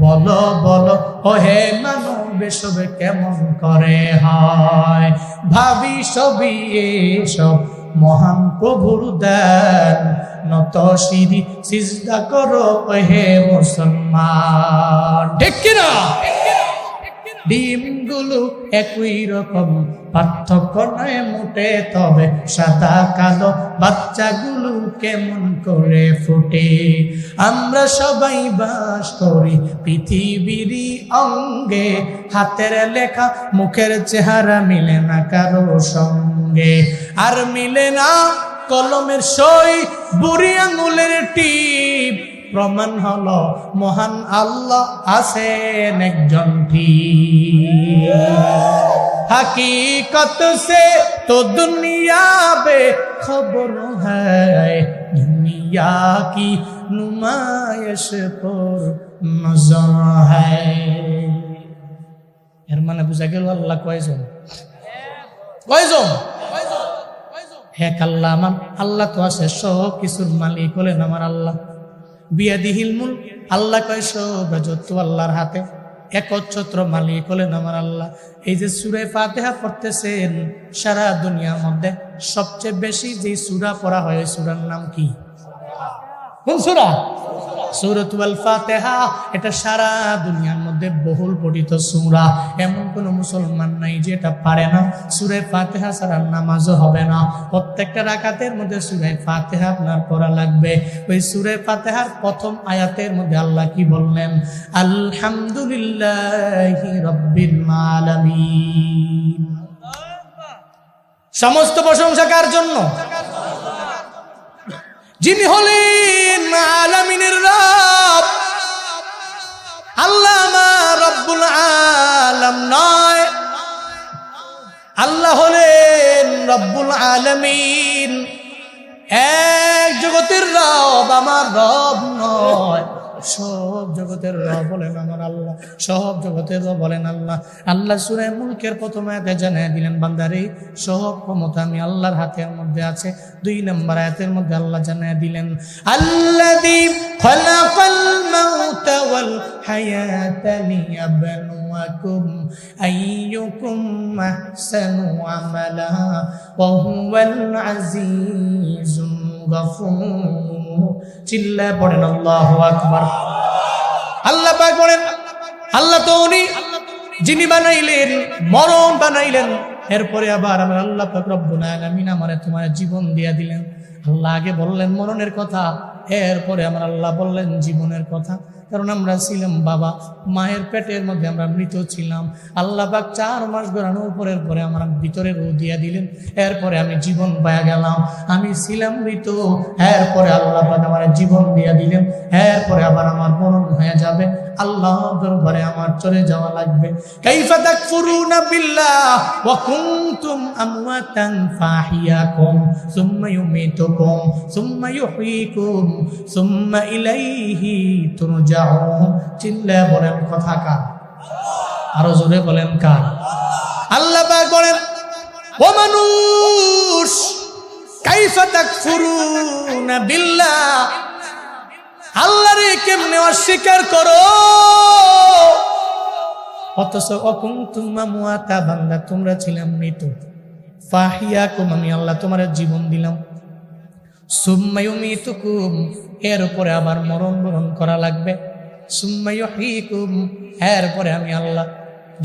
বলো বলো ও হে মানব সবে কেমন করে হয়, ভাবি সবই এসব মহান প্রভুর দান, নত শিরি সিজদা করো ও হে মুসলমান, ঠিক কিনা? ডিমগুলো একই রকম, পার্থক্য নয় মোটে, তবে সাদা কালো বাচ্চাগুলো কেমন করে ফুটে, আমরা সবাই বাস করি পৃথিবীরই অঙ্গে, হাতের লেখা মুখের চেহারা মিলে না কারো সঙ্গে, আর মিলে না কলমের সই বুড়ি আঙুলের টিপ, প্রমাণ হলো মহান আল্লাহ আছেন একজন ঠিক। हकीकत से तो दुनिया बेखबर है, दुनिया की नुमाइश पर नजर है। এর মানে বুঝা গেল আল্লাহ কয়জন? কয়জন? এক আল্লাহ। আমার আল্লাহ তো আছে সব কিছুর মালিক হলেন আমার আল্লাহ। বিয়াদিহিল মুলক, আল্লাহ কয় সব রাজত্ব আল্লাহর হাতে। একচ্ছত্র মালিক হলেন আমার আল্লাহ। এই যে সূরা ফাতিহা পড়তেছেন, সারা দুনিয়ার মধ্যে সবচেয়ে বেশি যে সূরা পড়া হয় সূরার নাম কি? কোন সূরা? সূরাতুল ফাতিহা। এটা সারা দুনিয়ার মধ্যে বহুল পঠিত সূরা। এমন কোন মুসলমান নাই যে এটা পারে না। সূরা ফাতিহা ছাড়া নামাজও হবে না। প্রত্যেকটা রাকাতের মধ্যে সূরা ফাতিহা আপনার পড়া লাগবে। ওই সূরা ফাতিহার প্রথম আয়াতের মধ্যে আল্লাহ কি বললেন? আলহামদুলিল্লাহি রাব্বিল আলামিন। সমস্ত প্রশংসা কার জন্য? যিনি হলেন আলামিনের রব। আল্লাহ আমার রব্বুল আলাম নয়, আল্লাহ হলেন রব্বুল আলামিন। এক জগতের রব আমার রব নয়, সব জগতের রব বলেন আমার আল্লাহ। সব জগতের রব বলেন আল্লাহ। আল্লাহ সূরা মুলকের প্রথম আয়াতে জানিয়ে দিলেন, বান্দারে সব ক্ষমতা আমি আল্লাহর হাতের মধ্যে আছে। 2 নম্বর আয়াতের মধ্যে আল্লাহ জানিয়ে দিলেন, আল্লাযী খালাকাল মাউতা ওয়াল হায়াতা লিয়াবলুয়াকুম আইয়ুকুম আহসানু আমালা ওয়া হুয়াল আজিজুল গফুর। চিল্লায় পড়েন আল্লাহু আকবার। আল্লাহ পাক বলেন, আল্লাহ তো উনি যিনি বানাইলেন, মরণ বানাইলেন, এরপরে আবার আমার আল্লাহ পাক রব্বুল আলামিন আমারে তোমার জীবন দিয়া দিলেন। আল্লাহ আগে বললেন মরণের কথা, এরপরে আমার আল্লাহ বললেন জীবনের কথা। কারণ আমরা ছিলাম বাবা মায়ের পেটের মধ্যে, আমরা মৃত ছিলাম। আল্লাহ পাক 4 মাস গড়ানোর পরে আমার ভিতরে রূহ দিয়া দিলেন। এরপরে আমি জীবন পায়া গেলাম। আমি ছিলাম মৃত, এরপরে আল্লাহ পাক আমার জীবন দিয়া দিলেন। এরপরে আবার আমার মরণ হয়ে যাবে, আল্লাহ দরবারে আমার চলে যাওয়া লাগবে। কাইফা তাকফুরুনা বিল্লাহ ওয়া কুনতুম আমওয়াতান ফাহিয়াকুম সুম্মা ইউমিতুকুম সুম্মা ইউহয়িকুম সুম্মা ইলাইহি তুরজাউন। চিল্লায় বলেন কথা কার? আরো জোরে বলেন কার? আল্লাহ পাক বলেন, ও মানুষ কাইফা তাকফুরুনা বিল্লাহ, আল্লাহরে কেমনে অস্বীকার করো? অথচ অকুনতুম আমওয়াতা, বান্দা তোমরা ছিলাম মৃত। ফাহিয়াকুম, আমি আল্লাহ তোমার জীবন দিলাম। সুম্মা ইউমিতুকুম, এর উপরে আবার মরণ করা লাগবে। সুম্মা ইউহয়িকুম, এরপরে আমি আল্লাহ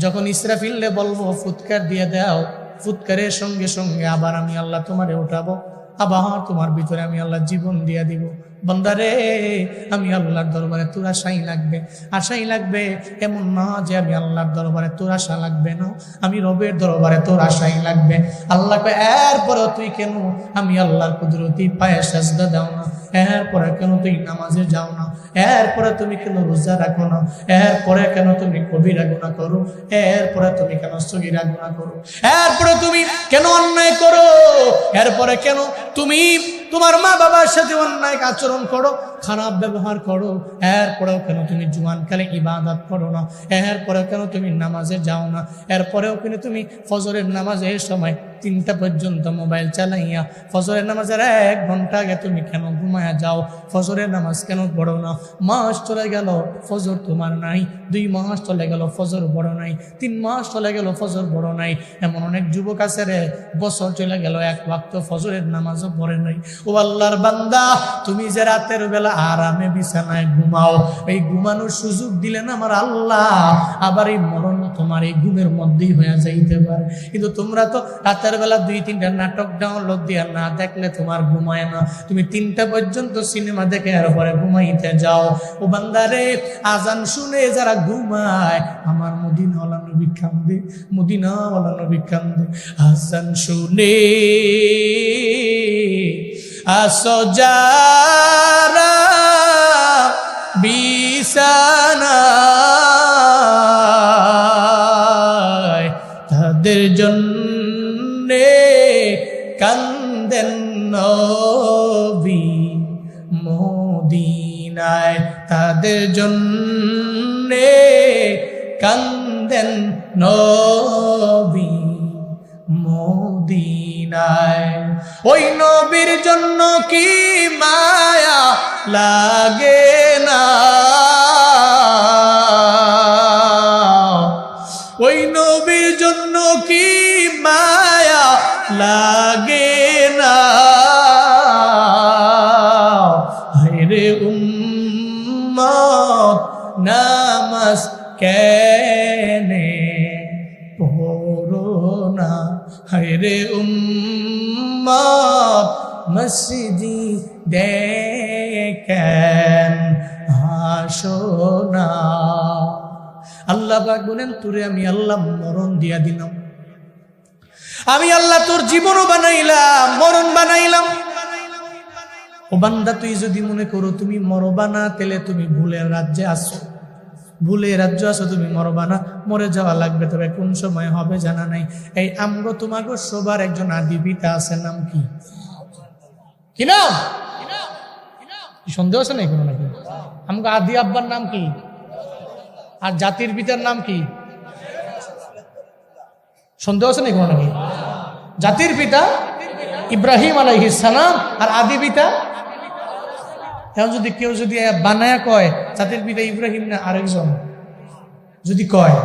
যখন ইসরাফিলে বলবো ফুৎকার দিয়ে দাও, ফুৎকারের সঙ্গে সঙ্গে আবার আমি আল্লাহ তোমারে উঠাবো, আবার তোমার ভিতরে আমি আল্লাহ জীবন দিয়া দিব। বান্দারে আমি আল্লাহর দরবারে তোর আশাই লাগবে, আশাই লাগবে। এমন না যে আমি আল্লাহর দরবারে তোর আশা লাগবে না, আমি রবের দরবারে তোর আশাই লাগবে। আল্লাহ কয় এরপরেও তুই কেন আমি আল্লাহর কুদরতি পায়ে সাজদা দাও না? এরপরে কেন তুই নামাজে যাও না? এরপরে তুমি কেন রোজা রাখো না? এরপরে কেন তুমি কবিরা গুনাহ করো? এরপরে তুমি কেন সগীরা গুনাহ করো? এরপরে তুমি কেন অন্যায় করো? এরপরে কেন তুমি তোমার মা বাবার সাথে অন্যায় আচরণ করো, খারাপ ব্যবহার করো? এরপরেও কেন তুমি জুয়ানকালে ইবাদত করো না? এরপরেও কেন তুমি নামাজে যাও না? এরপরেও কেন তুমি ফজরের নামাজের সময় 3টা পর্যন্ত মোবাইল চালাইয়া ফজরের নামাজের 1 ঘন্টা আগে তুমি কেন ঘুমায়া যাও? ফজরের নামাজ কেন পড়ো না? মাস চলে গেল ফজর তোমার নাই, 2 মাস চলে গেল ফজর বড় নাই, 3 মাস চলে গেল ফজর বড় নাই। এমন অনেক যুবক আছে রে, বছর চলে গেল 1 ওয়াক্ত ফজরের নামাজও পড়ে নাই। ও আল্লাহর বান্দা, তুমি যে রাতের বেলা আরামে বিছানায় ঘুমাও, এই ঘুমানোর সুযোগ দিলেন আমার আল্লাহ, আবার এই মরণ তোমার এই ঘুমের মধ্যেই হয়ে যাইতে পারে। কিন্তু তোমরা তো রাতের বেলা 2-3টা নাটক ডাউনলোড দিয়া না দেখলে তোমার ঘুমায় না, তুমি 3টা পর্যন্ত সিনেমা দেখে এরপরে ঘুমাইতে যাও। ও বান্দারে, আজান শুনে যারা ঘুমায় আমার মদিনাওয়ালা নবী কান্দে, মদিনাওয়ালা নবী কান্দে। আজান শুনে আসো যারা বিছানায়, তাদের জন্যে কান্দেন নবী মদিনায়, তাদের জন্যে কান্দেন নবী মদিনায়। ওই নবীর জন্য কি মায়া লাগে না, ওই নবীর জন্য কি মায়া লাগে না। হায়রে উম্মত নামাজ কেনে পড়ো না, হায়রে উম্মত মসজিদে কেন আসো না। আল্লাহ পাক বলেন, তোরে আমি আল্লাহ মরণ দিয়া দিলাম, আমি আল্লাহ তোর জীবনও বানাইলাম, মরণ বানাইলাম। ও বান্দা, তুই যদি মনে করো তুমি মরবা না, তাহলে তুমি ভুলের রাজ্যে আসো, ভুলের রাজ্য আসো, তুমি মরবা না, মরে যাওয়া লাগবে, তবে কোন সময় হবে জানা নাই। এই আমগো তোমাগো সবার একজন আদি পিতা আছে, নাম কি? কি নাম? সন্দেহ আছে নাই কোনো নাকি? আমগো আদি আব্বার নাম কি? আর জাতির পিতার নাম কি? সন্দেহ আছে নাই কোনো নাকি? জাতির পিতা ইব্রাহিম আলাইহিস সালাম, আর আদি পিতা। এখন যদি কেউ যদি বানায়া কয় জাতির পিতা ইব্রাহিম না আরেকজন যদি কয়,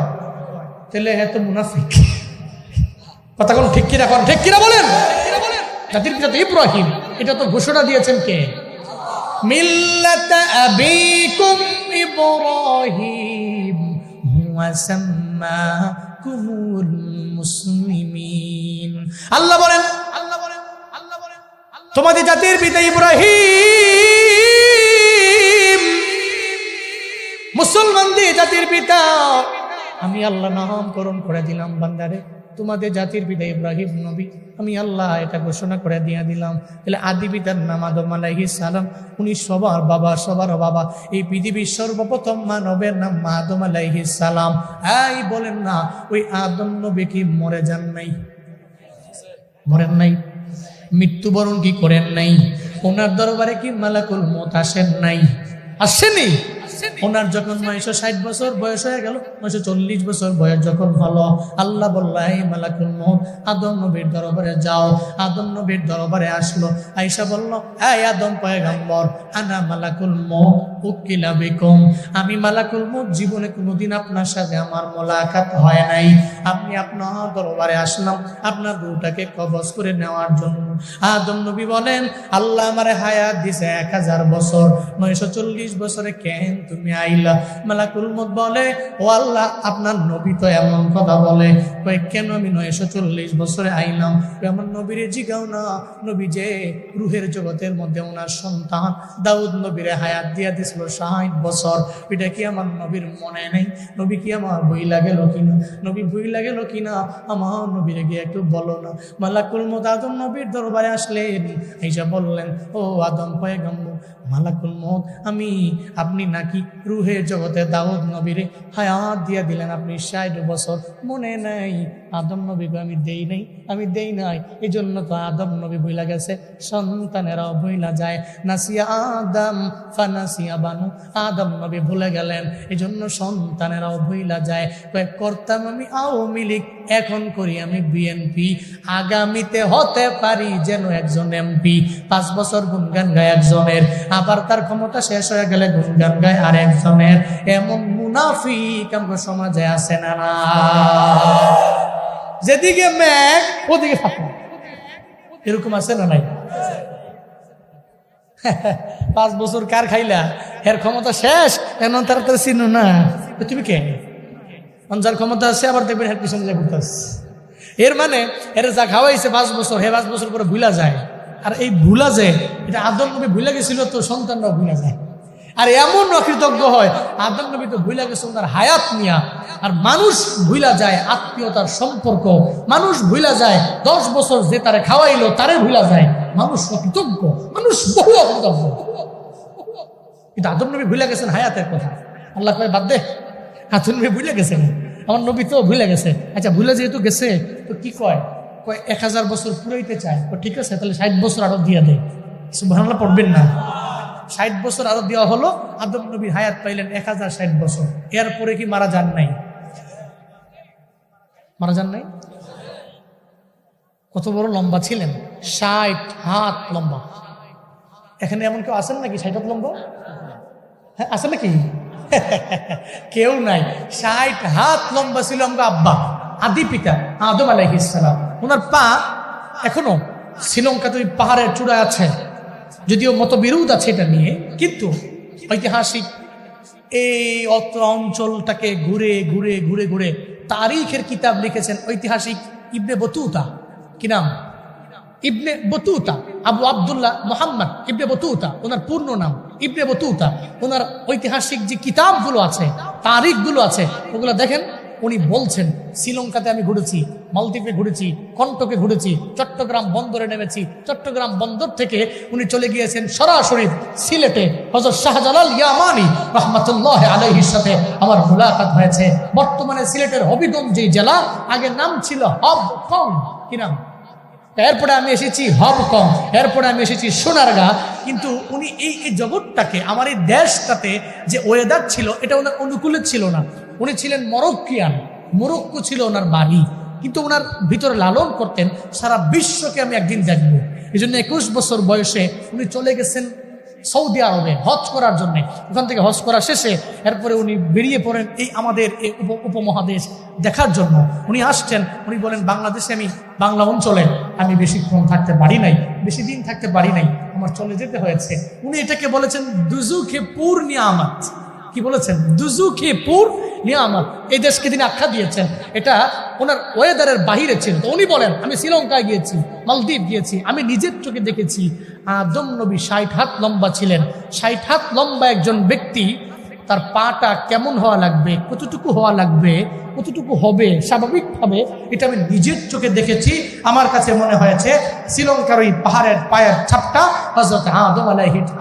তাহলে এত মুনাফিক। কথা কোন ঠিক কিনা? কোন ঠিক কিনা বলেন? জাতির পিতা তো ইব্রাহিম, এটা তো ঘোষণা দিয়েছেন কে? মিল্লাত আবিকুম ইব্রাহিম হুয়া সাম্মাকুমুল মুসলিমিন। আল্লাহ বলেন, তোমাদের জাতির পিতা ইব্রাহিম মুসলমানদের জাতির পিতা, আমি আল্লাহ নামকরণ করে দিলাম বান্দারে, তোমাদের জাতির পিতা ইব্রাহিম নবী, আমি আল্লাহ এটা ঘোষণা করে দিয়ে দিলাম। তাহলে আদি পিতার নাম আদম আলাইহিস সালাম, উনি সবার বাবা, সবার বাবা। এই পৃথিবীর সর্বপ্রথম মানবের নাম আদম আলাইহিস সালাম। এই বলেন না, ওই আদম নবী কি মরে যান নাই? মরেন নাই? মৃত্যুবরণ কি করেন নাই? ওনার দরবারে কি মালাকুল মউত আসেন নাই? আসেনি? ওনার যখন 960 বছর বয়স হয়ে গেল, 940 বছর বয়স যখন হলো, আল্লাহ বলল, এই মালাকুল মউত আদম নবীর দরবারে যাও। আদম নবীর দরবারে আসলো, আয়েশা বলল, এই আদম পয়গম্বর, আনা মালাকুল মউত উকিলা বিকুম, আমি মালাকুল মউত, জীবনে কোনোদিন আপনার সাথে আমার মোলাকাত হয় নাই, আপনি আপনার দরবারে আসলাম আপনার রূহটাকে কবজ করে নেওয়ার জন্য। আদম নবী বলেন, আল্লাহ আমারে হায়াত দিছে 1000 বছর, 940 বছরে কেন তুমি আইলা? মালাকুল মউত বলে, ও আল্লাহ, আপনার নবী তো এমন কথা বলে, কেন আমি 940 বছরে আইলাম? আমার নবীরে জিগাও না, নবী যে রুহের জগতের মধ্যে ওনার সন্তান দাউদ নবীরে হায়াত দিয়া দিছিল 60 বছর, এটা কি আমার নবীর মনে নেই? নবী কি আমার বই লাগেল কিনা? নবী বই লাগেল কিনা? আমার নবীরে গিয়ে একটু বলো না। মালাকুল মউত আদম নবীর দরবারে আসলেন, আয়েশা বললেন, ও আদম পয়গম্বর, মালাকুল মউত, আপনি নাকি রুহের জগতে দাউদ নবীরে হায়াত দিয়া দিলেন, আপনি 60 বছর মনে নাই? আদম নবীকে আমি দেই নাই, এই জন্য তো আদম নবী ভুলা গেছে, সন্তানেরাও ভুলা যায়। নাসিয়া আদম ফানাসিয়া বানু, আদম নবী ভুলে গেলেন, এই জন্য সন্তানেরাও ভুলা যায়। করতাম আমি আওয়ামী লীগ, এখন করি আমি বিএনপি, আগামীতে হতে পারি যেন একজন এমপি। 5 বছর গুনগান গায় একজনের, আবার তার ক্ষমতা শেষ হয়ে গেলে গুনগান গায় আর একজনের। এমন মুনাফিক আমার সমাজে আছে না? যেদিকে মেঘ ওদিকে ফাঁকা, এরকম আছে না নাই? 5 বছর কার খাইলা, এর ক্ষমতা শেষ, এমন তাড়াতাড়ি চিনো না তুমি কে? যার ক্ষমতা আছে আবার দেখবেন এর পিছনে যা ঘুরতে আসছে। এর মানে এর যা খাওয়াইছে 5 বছর, 5 বছর পরে ভুলা যায়। আর এই ভুলা যে এটা আদম নবী ভুলে গেছিল, তো সন্তানরাও ভুলা যায়। আর এমন অকৃতজ্ঞ হয়, আদম নবী তো ভুলা গেছে ওনার হায়াত নিয়া, আর মানুষ ভুলা যায় আত্মীয়তার সম্পর্ক, মানুষ ভুলা যায় 10 বছর যে তারে খাওয়াইলো তারে ভুলা যায়। মানুষ অকৃতজ্ঞ, মানুষ বহু অকৃতজ্ঞ, কিন্তু আদম নবী ভুলে গেছেন হায়াতের কথা। আল্লাহ কয় বাদ দে, আদম নবী ভুলে গেছেন, আমার নবী তো ভুলে গেছে। আচ্ছা ভুলে যেহেতু গেছে তো কি কয় 1000 বছর পুরাইতে চায়। ঠিক আছে তাহলে 60 বছর আরো দিয়ে দেয়। সুবহানাল্লাহ পড়বেন না? 60 বছর আরো দেওয়া হলো। আদম নবীর হায়াত পাইলেন 1060 বছর। এরপরে কি মারা যান নাই? মারা যান নাই? কত বড় লম্বা ছিলেন, 60 হাত লম্বা। এখানে এমন কেউ আছেন নাকি 60 হাত লম্বা? হ্যাঁ আছে নাকি? কেউ নাই। 60 হাত লম্বা ছিল আমার আব্বা, আদি পিতা আদম আলাইহিস সালাম। ওনার পা এখনো শ্রীলঙ্কাতে ওই পাহাড়ের চূড়ায় আছে, যদিও মতবিরোধ আছে এটা নিয়ে, কিন্তু ঐতিহাসিক এই অত্র অঞ্চলটাকে ঘুরে ঘুরে ঘুরে ঘুরে তারিখের কিতাব লিখেছেন ঐতিহাসিক ইবনে বতুতা। কি নাম? Ibn Battuta, Abu Abdullah Mohammad Ibn Battuta ওনার পূর্ণ নাম। ইবনে বতুতা ওনার ঐতিহাসিক যে কিতাবগুলো আছে, তারিখগুলো আছে, ওগুলো দেখেন। উনি বলছেন শ্রীলঙ্কাতে আমি ঘুরেছি, মালদ্বীপে ঘুরেছি, কন্টকে ঘুরেছি, চট্টগ্রাম বন্দরে নেমেছি। চট্টগ্রাম বন্দর থেকে উনি চলে গিয়েছেন সরাসরি সিলেটে। হযরত শাহজালাল ইয়ামানি রাহমাতুল্লাহ আলাইহির সাথে আমার মুলাকাত হয়েছে। বর্তমানে সিলেটের হবিগঞ্জ যে জেলা, আগে নাম ছিল হবকং। কি নাম? এরপরে আমি এসেছি হবকং, এরপরে আমি এসেছি সোনারগাঁ। কিন্তু উনি এই জগৎটাকে, আমার এই দেশটাতে যে ওয়েদার ছিল এটা ওনার অনুকূলে ছিল না। উনি ছিলেন মরক্কিয়ান, মরক্কো ছিল ওনার বাড়ি, কিন্তু ওনার ভিতরে লালন করতেন সারা বিশ্বকে আমি একদিন দেখবো। এই জন্য 21 বছর বয়সে উনি চলে গেছেন সৌদি আরবে হজ করার জন্য। ওখান থেকে হজ করা শেষে এরপরে উনি বেরিয়ে পড়েন এই আমাদের এই উপমহাদেশ দেখার জন্য। উনি আসছেন, উনি বলেন বাংলাদেশে আমি বাংলা অঞ্চলে আমি বেশিক্ষণ থাকতে পারি নাই, বেশি দিন থাকতে পারি নাই, আমার চলে যেতে হয়েছে। উনি এটাকে বলেছেন দুজুখে পুর নিয়ামত। কি বলেছেন? দুজুখে পুর নিয়ামত। এই দেশকে তিনি আখ্যা দিয়েছেন। এটা ওনার ওয়েদারের বাহিরে ছিল। তো উনি বলেন আমি শ্রীলঙ্কায় গিয়েছি, মালদ্বীপ গিয়েছি, আমি নিজের চোখে দেখেছি আদম নবী 60 হাত লম্বা ছিলেন। 60 হাত লম্বা একজন ব্যক্তি, তার পাটা কেমন হওয়া লাগবে, কতটুকু হওয়া লাগবে, কতটুকু হবে স্বাভাবিকভাবে, এটা আমি নিজের চোখে দেখেছি। আমার কাছে মনে হয়েছে শ্রীলঙ্কার ওই পাহাড়ের পায়ের ছাপটা হযরত আদম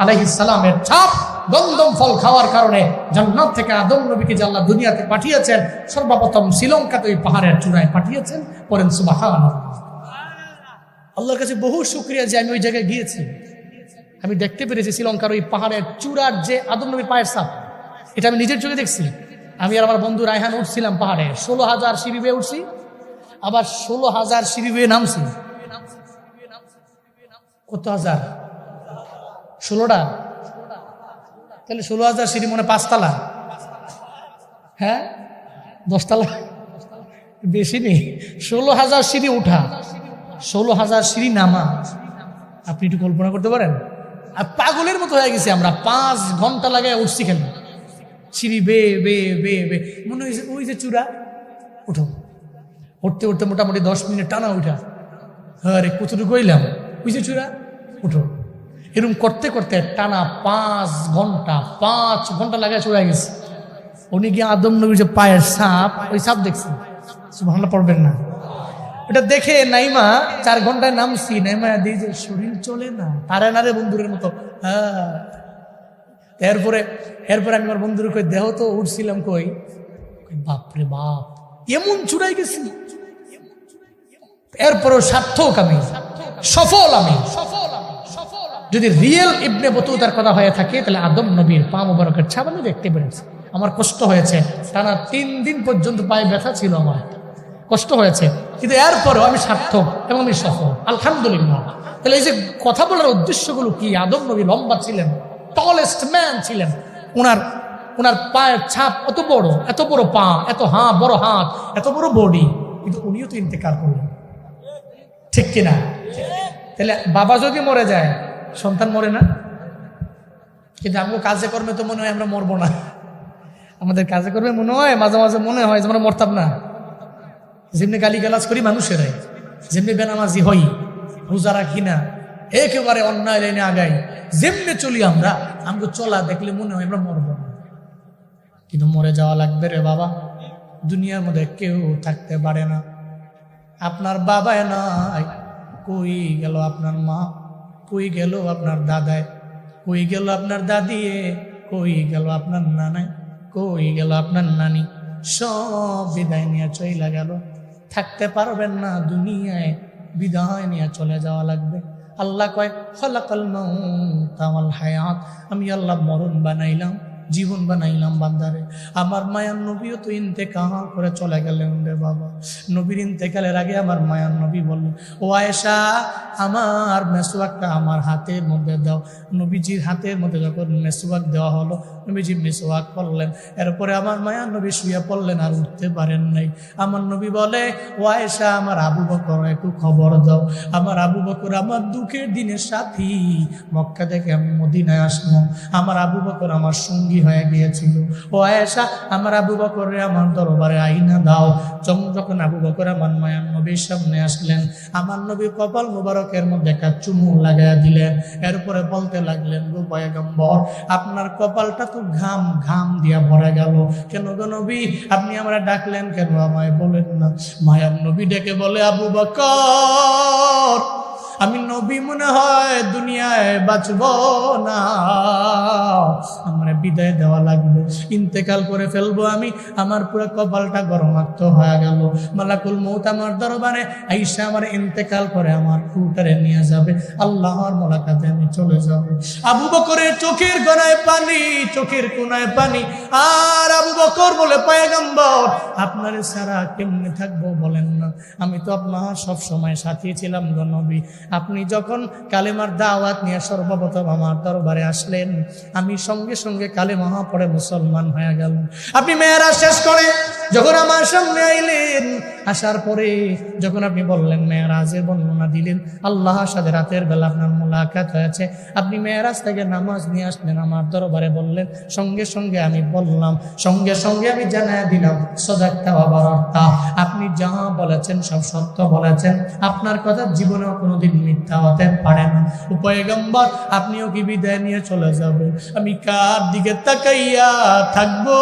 আলাইহিস সালামের ছাপ। গন্ধম ফল খাওয়ার কারণে জান্নাত থেকে আদম নবীকে যে আল্লাহ দুনিয়াতে পাঠিয়েছেন, সর্বপ্রথম শ্রীলঙ্কাতে ওই পাহাড়ের চূড়ায় পাঠিয়েছেন। পড়েন সুবহানাল্লাহ। আল্লাহর কাছে বহু শুকরিয়া যে আমি ওই জায়গায় গিয়েছি, আমি দেখতে পেরেছি শ্রীলঙ্কার ওই পাহাড়ের চূড়ার যে আদম নবীর পায়ের ছাপ, এটা আমি নিজের চোখে দেখছি। আমি আর আমার বন্ধু রায়হান উঠছিলাম পাহাড়ে, 16,000 সিঁড়ি বেয়ে উঠছি, আবার 16,000 সিঁড়ি বেয়ে নামছি। কত হাজার? 16টা। তাহলে 16,000 সিঁড়ি মনে 5 তলা? হ্যাঁ 10 তলা? বেশি নেই। 16,000 সিঁড়ি উঠা, 16,000 সিঁড়ি নামা। আপনি একটু কল্পনা করতে পারেন? আর পাগলের মতো হয়ে গেছি আমরা। 5 ঘন্টা লাগে উঠছি কেন? সিঁড়ি বে বে বে বে, মনে হয়েছে ওই যে চূড়া, উঠো। উঠতে উঠতে মোটামুটি 10 মিনিট টানা উঠা। আরে কতটুকু হইলাম, ওই যে চূড়া, উঠো। এরকম করতে করতে টানা 5 ঘন্টা লাগে চূড়ায় গেছে। উনি গিয়ে আদম নবীর যে পায়ের ছাপ, ওই ছাপ দেখছি। সুবহানাল্লাহ পড়বেন না? এটা দেখে নাইমা 4 ঘন্টায় নামছি, নাইমা দিয়ে যে শরীর চলে না, পারে না রে বন্ধুরের মতো। হ্যাঁ এরপরে আমি আমার বন্ধুর কই দেহ তো উঠছিলাম, কই বাপরে বাপ এমন চূড়াই গেছি। এরপরও সার্থক আমি, সফল আমি। যদি রিয়েল ইবনে বতুতার কথা হয়ে থাকে তাহলে আদম নবীর পা মুবারকের ছাপ আমি দেখতে পেরেছি। আমার কষ্ট হয়েছে, টানা 3 দিন পর্যন্ত পায়ে ব্যথা ছিল, আমার কষ্ট হয়েছে, কিন্তু এরপরও আমি সার্থক এবং আমি সফল, আলহামদুলিল্লাহ। তাহলে এই যে কথা বলার উদ্দেশ্যগুলো কি? আদম নবী লম্বা ছিলেন, টলেস্ট ম্যান ছিলেন। ওনার পায়ের ছাপ এত বড় পা, এত বড় হাত, এত বড় বডি, কিন্তু উনিও তো ইন্তেকাল করলেন, ঠিক কিনা? তাহলে বাবা যদি মরে যায়, সন্তান মরে না? কিন্তু আমরা কাজে কর্মে তো মনে হয় আমরা মরবো না। আমাদের কাজে কর্মে মনে হয়, মাঝে মাঝে মনে হয় যে আমরা মরতাম না। যেমনি গালিগালাজ করি মানুষেরাই, যেমনি বেনামাজি হই, রোজা রাখি না, একেবারে অন্যায় লাইনে আগাই, যেমনি চলি আমরা চলা দেখলে মনে হয় আমরা মরবো না। কিন্তু মরে যাওয়া লাগবে রে বাবা। দুনিয়ার মধ্যে কেউ থাকতে পারে না। আপনার বাবায় নাই, কই গেল আপনার মা, কই গেল আপনার দাদায়, কই গেল আপনার দাদিয়ে, কই গেল আপনার নানায়, কই গেল আপনার নানি, সব বিদায় নিয়ে চলে গেল। থাকতে পারবেন না দুনিয়ায়, বিদায় নিয়ে চলে যাওয়া লাগবে। আল্লাহ কয় খালাকাল মাউতা ওয়াল হায়াত, আমি আল্লাহ মরণ বানাইলাম, জীবন বানাইলাম বান্দারে। আমার মায়ার নবীও তো ইন্তেকাল করে চলে গেলেন রে বাবা। নবীর ইন্তেকালের আগে আমার মায়ার নবী বললেন, ও আয়েশা আমার মেসওয়াকটা আমার হাতের মধ্যে দাও। নবীজির হাতের মধ্যে যখন মেসওয়াক দেওয়া হলো, নবীজি মেসওয়াক করলেন। এরপরে আমার মায়ার নবী শুয়ে পড়লেন, আর উঠতে পারেন নাই। আমার নবী বলে, ও আয়েশা আমার আবু বকর একটু খবর দাও। আমার আবু বকর আমার দুঃখের দিনের সাথী, মক্কা থেকে আমি মদিনায় আসলাম, আমার আবু বকর আমার সঙ্গী হয়ে গিয়েছিল। ও আয়েশা আমার আবু বকরে আমার দরবারে আইনা দাও। যখন আবু বকর আমার মায়ার নবীর সামনে আসলেন, আমার নবী কপাল মুবারকের মধ্যে একটা চুমু লাগাইয়া দিলেন। এরপরে বলতে লাগলেন, গো পয়গম্বর আপনার কপালটা তো ঘাম ঘাম দিয়া ভরে গেল, কেন গো নবী আপনি আমরা ডাকলেন কেন, আমায় বলেন না। মায়ার নবী ডেকে বলে, আবু বকর আমি নবী মনে হয় দুনিয়ায় বাঁচব না, আমার বিদায় দেওয়া লাগবে, ইন্তেকাল করে ফেলবো আমি। আমার পুরো কপালটা গরমাক্ত হয়ে গেল। মালাকুল মউত আমার দরবারে আইসা আমার ইন্তেকাল করে আমার ফুটারে নিয়ে যাবে, আল্লাহর মোলাকাতে আমি চলে যাব। আবু বকরের চোখের কোনায় পানি, চোখের কোনায় পানি। আর আবু বকর বলে, পয়গম্বর আপনার সারা কেমনে থাকবো বলেন না, আমি তো আপনার সব সময় সাথী ছিলাম গো নবী। আপনি যখন কালেমার দাওয়াত নিয়ে সর্বপ্রথম আমার দরবারে আসলেন, আমি সঙ্গে সঙ্গে কালেমা পড়ে মুসলমান হয়ে গেল। আপনি মেয়েরাজ শেষ করে যখন আমার সামনে আইলেন, আসার পরে যখন আপনি বললেন মেয়েরাজের বর্ণনা দিলেন, আল্লাহর সাথে রাতের বেলা আপনার মোলাকাত হয়েছে, আপনি মেয়েরাজ থেকে নামাজ নিয়ে আসলেন, আমার দরবারে বললেন, সঙ্গে সঙ্গে আমি বললাম, সঙ্গে সঙ্গে আমি জানাই দিলাম, সাদাক্তা ওয়া বারারতা, আপনি যা বলেছেন সব সত্য বলেছেন, আপনার কথা জীবনেও কোনোদিন মিথ্যা হতে পারে না। পয়গম্বর আপনিও কি বিদায় নিয়ে চলে যাবেন? আমি কার দিকে তাকাইয়া থাকবো?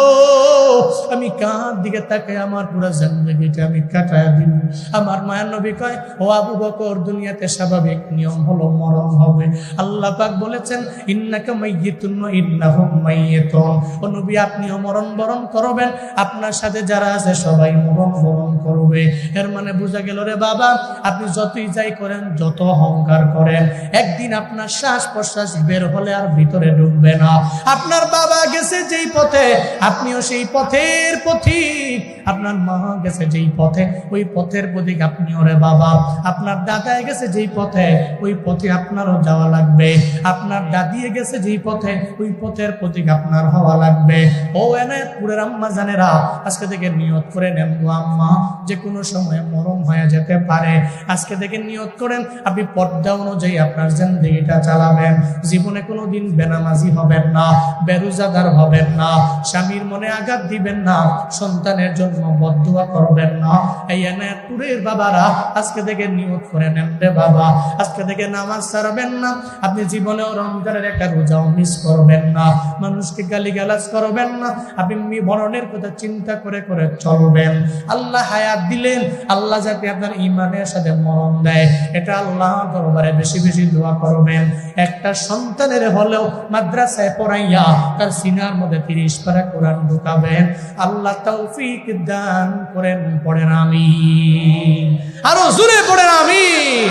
আমি কার দিকে তাকাই আমার পুরো জিন্দেগিটা আমি কাটায়া দিব? আমার মায়ের নবী কয়, ও আবু বকর দুনিয়াতে স্বাভাবিক নিয়ম হলো মরণ হবে। আল্লাহ পাক বলেছেন, ইন্নাকা মাইয়িতুন ওয়া ইন্নাহুম মাইয়িতুন, ও নবী আপনিও মরণ বরণ করবেন, আপনার সাথে যারা আছে সবাই মরণ বরণ করবে। এর মানে বোঝা গেল রে বাবা, আপনি যতই যাই করেন, যত অহংকার করেন, একদিন আপনার শ্বাস প্রশ্বাস বের হলে আর ভিতরে ঢুকবে না। আপনার বাবা গেছে যেই পথে, আপনিও সেই পথের পথিক। আপনার মা গেছে যেই পথে, ওই পথের পথিক আপনিও রে বাবা। আপনার দাদায় গেছে যেই পথে, ওই পথে আপনারও যাওয়া লাগবে। আপনার দাদিয়ে গেছে যেই পথে, ওই পথের পথিক আপনার হওয়া লাগবে। ও এনায়েতপুরের আম্মা জানেরা, আজকে থেকে নিয়ত করে নেন গো আম্মা, যে কোনো সময় মরণ হয়ে যেতে পারে। আজকে থেকে নিয়ত করেন আপনি পর্দা অনুযায়ী আপনার জিন্দেগিটা চালাবেন। জীবনে কোনোদিন বেনামাজি হবেন না, বেরোজাদার হবেন না, স্বামীর মনে আঘাত দিবেন না, সন্তানের জন্য বদদুয়া করবেন না। এই এনায়েতপুরের বাবারা আজকে থেকে নিয়ত করে নেন রে বাবা, আজকে থেকে নামাজ ছাড়বেন না, আপনি জীবনেও রমজানের একটা রোজাও মিস করবেন না, মানুষকে গালিগালাজ করবেন না, আপনি মরণের কথা চিন্তা করে করে চলবেন। আল্লাহ হায়াত দিলেন, আল্লাহ যাতে আপনার ঈমানের সাথে মরণ দেয়, এটা আল্লাহর দরবারে বেশি বেশি দোয়া করবেন। একটা সন্তানের হলেও মাদ্রাসায় পড়াইয়া তার সিনার মধ্যে 30 পারা কোরআন ঢুকাবেন। আল্লাহ তৌফিক দান করেন। পড়েন আমিন, আরো জোরে পড়েন আমিন।